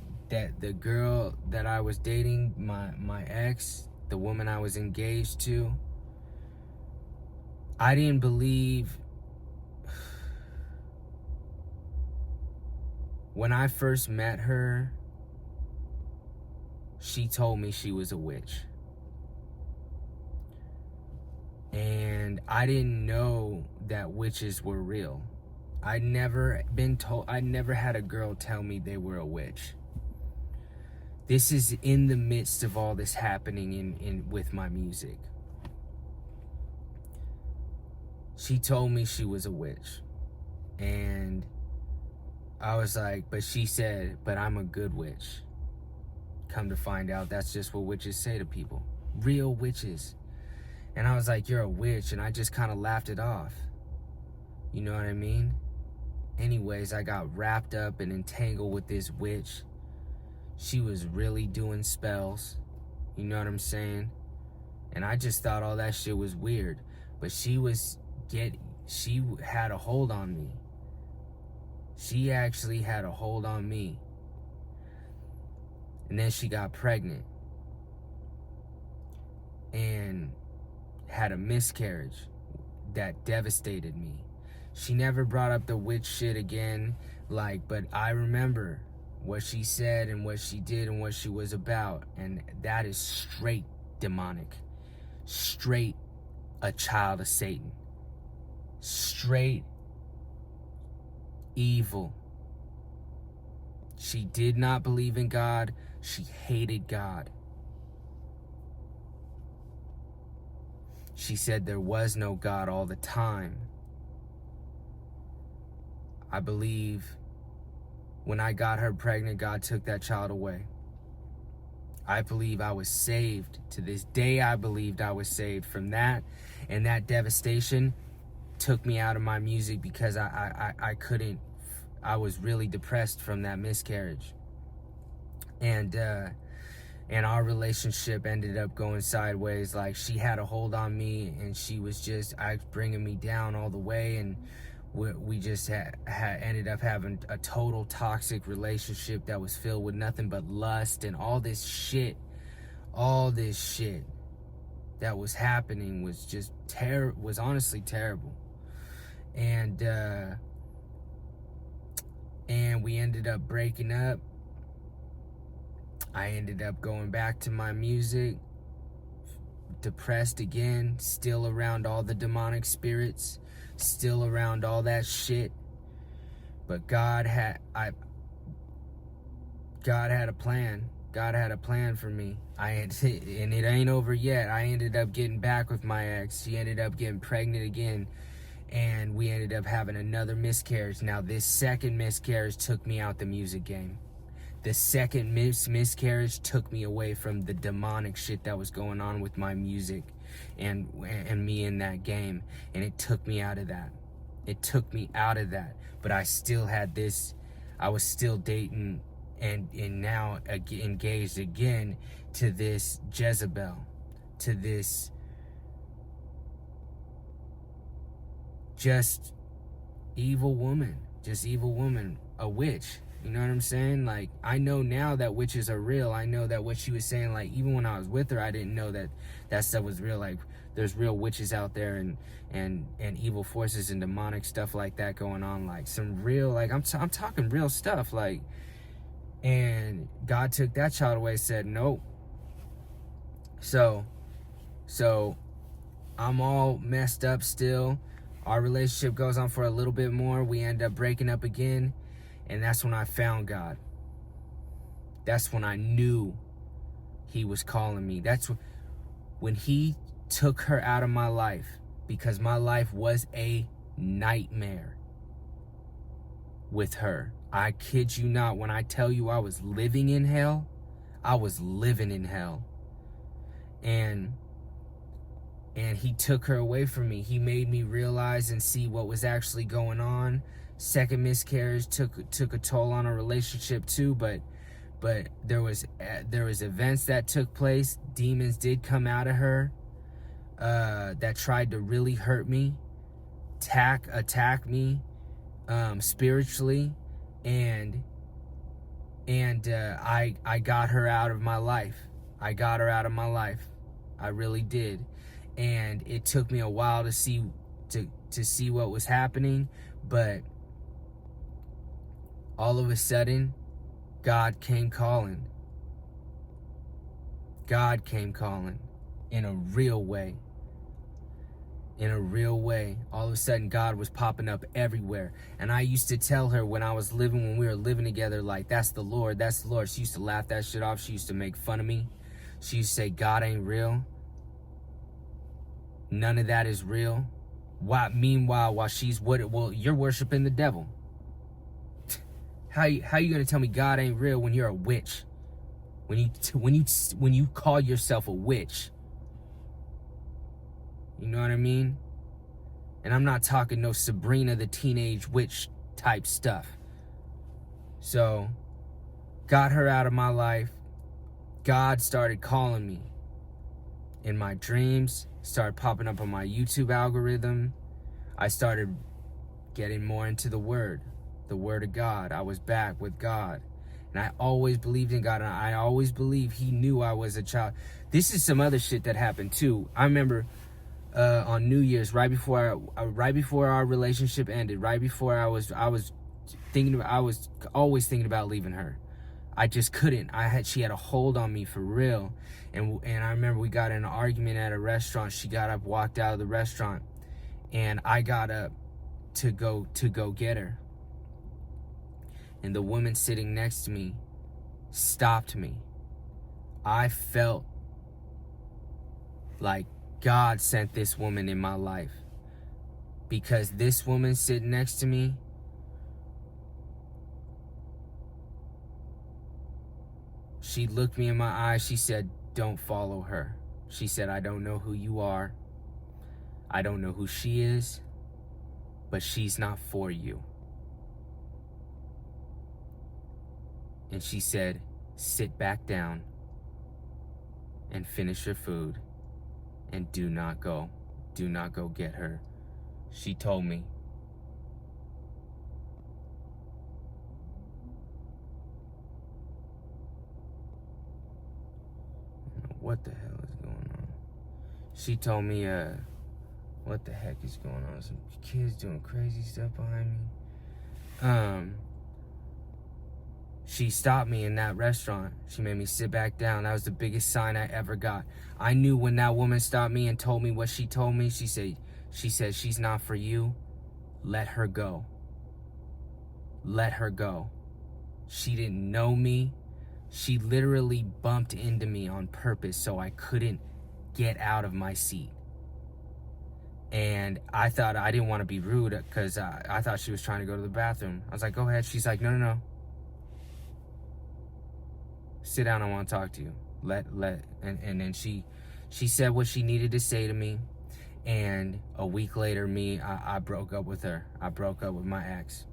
Speaker 1: was dating, my ex, the woman I was engaged to, I didn't believe. When I first met her, she told me she was a witch. And I didn't know that witches were real. I'd never had a girl tell me they were a witch. This is in the midst of all this happening in with my music. She told me she was a witch. And I was like, but she said, but I'm a good witch. Come to find out, that's just what witches say to people. Real witches. And I was like, you're a witch. And I just kind of laughed it off. You know what I mean? Anyways, I got wrapped up and entangled with this witch. She was really doing spells. You know what I'm saying? And I just thought all that shit was weird. But she had a hold on me. She actually had a hold on me. And then she got pregnant. And had a miscarriage that devastated me. She never brought up the witch shit again, but I remember what she said and what she did and what she was about, and that is straight demonic. Straight a child of Satan. Straight evil. She did not believe in God. She hated God. She said there was no God all the time. I believe when I got her pregnant, God took that child away. I believe I was saved. To this day, I believed I was saved from that. And that devastation took me out of my music because I couldn't. I was really depressed from that miscarriage. And and our relationship ended up going sideways. Like, she had a hold on me, and she was just bringing me down all the way, and we just ended up having a total toxic relationship that was filled with nothing but lust and all this shit that was happening was just was honestly terrible. And we ended up breaking up. I ended up going back to my music, depressed again, still around all the demonic spirits, still around all that shit. But God had a plan. God had a plan for me. And it ain't over yet. I ended up getting back with my ex. She ended up getting pregnant again, and we ended up having another miscarriage. Now, this second miscarriage took me out the music game. The second miscarriage took me away from the demonic shit that was going on with my music and me in that game. And it took me out of that. It took me out of that. But I still had this. I was still dating and now engaged again to this Jezebel, to this just evil woman, a witch. You know what I'm saying? Like, I know now that witches are real. I know that what she was saying, like, even when I was with her, I didn't know that stuff was real. Like, there's real witches out there and evil forces and demonic stuff like that going on. Like, some real, like, I'm talking real stuff. Like, and God took that child away, said, nope. So I'm all messed up still. Our relationship goes on for a little bit more. We end up breaking up again. And that's when I found God. That's when I knew he was calling me. That's when he took her out of my life, because my life was a nightmare with her. I kid you not, when I tell you I was living in hell, I was living in hell. And he took her away from me. He made me realize and see what was actually going on. Second miscarriage took a toll on our relationship too, but there was events that took place. Demons did come out of her that tried to really hurt me, attack me spiritually, and I got her out of my life. I got her out of my life. I really did. And it took me a while to see what was happening, but all of a sudden, God came calling. God came calling in a real way. In a real way. All of a sudden, God was popping up everywhere. And I used to tell her when we were living together, like, that's the Lord, that's the Lord. She used to laugh that shit off. She used to make fun of me. She used to say, God ain't real. None of that is real. Meanwhile, you're worshiping the devil. How you gonna tell me God ain't real when you're a witch? When you call yourself a witch? You know what I mean? And I'm not talking no Sabrina the Teenage Witch type stuff. So, got her out of my life. God started calling me in my dreams, started popping up on my YouTube algorithm. I started getting more into the Word of God. I was back with God. And I always believed in God, and I always believed he knew I was a child. This is some other shit that happened too. I remember on New Year's, right before our relationship ended, right before I was always thinking about leaving her. I just couldn't. She had a hold on me for real. And I remember we got in an argument at a restaurant. She got up, walked out of the restaurant, and I got up to go get her. And the woman sitting next to me stopped me. I felt like God sent this woman in my life, because this woman sitting next to me, she looked me in my eyes. She said, don't follow her. She said, I don't know who you are. I don't know who she is, but she's not for you. And she said, sit back down and finish your food, and do not go get her. She told me. What the hell is going on? She told me, what the heck is going on? Some kids doing crazy stuff behind me. She stopped me in that restaurant. She made me sit back down. That was the biggest sign I ever got. I knew when that woman stopped me and told me what she told me. She said, she's not for you. Let her go. Let her go. She didn't know me. She literally bumped into me on purpose so I couldn't get out of my seat. And I thought, I didn't want to be rude because I thought she was trying to go to the bathroom. I was like, go ahead. She's like, no. Sit down, I want to talk to you. And then she said what she needed to say to me. And a week later, I broke up with her. I broke up with my ex.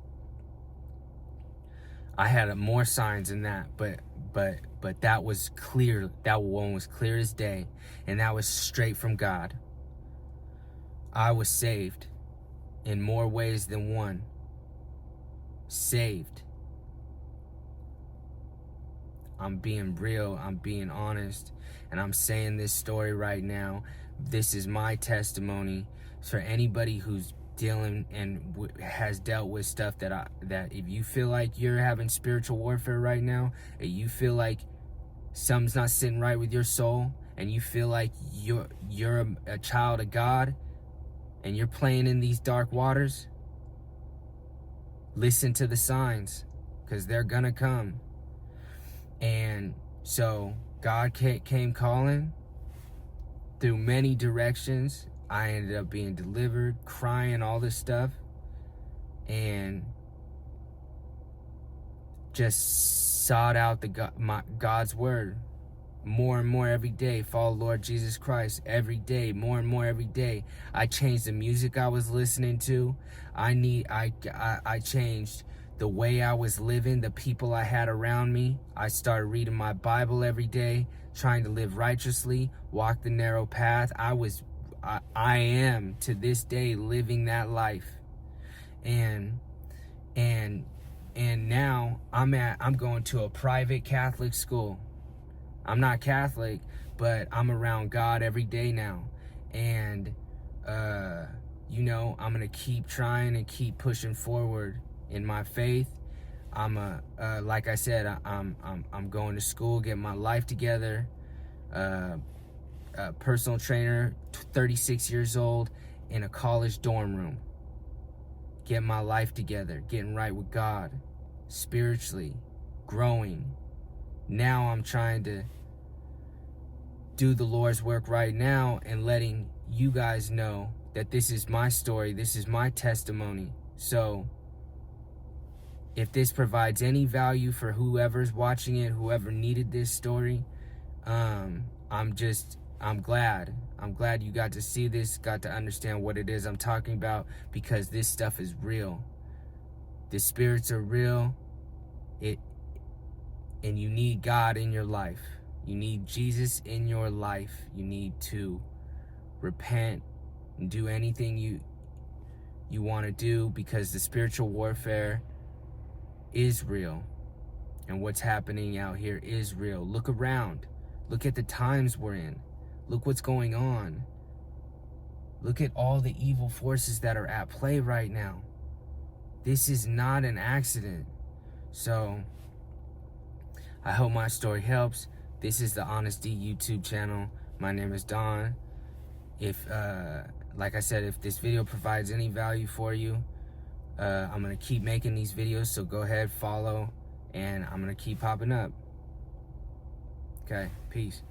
Speaker 1: I had more signs than that, but that was clear. That one was clear as day, and that was straight from God. I was saved in more ways than one. Saved. I'm being real, I'm being honest, and I'm saying this story right now. This is my testimony for anybody who's dealing and has dealt with stuff that if you feel like you're having spiritual warfare right now, and you feel like something's not sitting right with your soul, and you feel like you're a child of God, and you're playing in these dark waters, listen to the signs, because they're gonna come. And so God came calling through many directions. I ended up being delivered, crying, all this stuff, and just sought out God's word more and more every day. Follow Lord Jesus Christ every day, more and more every day. I changed the music I was listening to. I changed the way I was living, the people I had around me. I started reading my Bible every day, trying to live righteously, walk the narrow path. I am to this day living that life. And now I'm going to a private Catholic school. I'm not Catholic, but I'm around God every day now. And I'm gonna keep trying and keep pushing forward in my faith. Like I said, I'm going to school, getting my life together. A personal trainer, 36 years old, in a college dorm room. Getting my life together, getting right with God, spiritually, growing. Now I'm trying to do the Lord's work right now and letting you guys know that this is my story, this is my testimony. So if this provides any value for whoever's watching it, whoever needed this story, I'm glad. I'm glad you got to see this, got to understand what it is I'm talking about, because this stuff is real. The spirits are real. And you need God in your life. You need Jesus in your life. You need to repent and do anything you want to do, because the spiritual warfare is real. And what's happening out here is real. Look around. Look at the times we're in. Look what's going on. Look at all the evil forces that are at play right now. This is not an accident. So I hope my story helps. This is the Honesty YouTube channel. My name is Don. If, like I said, if this video provides any value for you, I'm going to keep making these videos. So go ahead, follow, and I'm going to keep popping up. Okay, peace.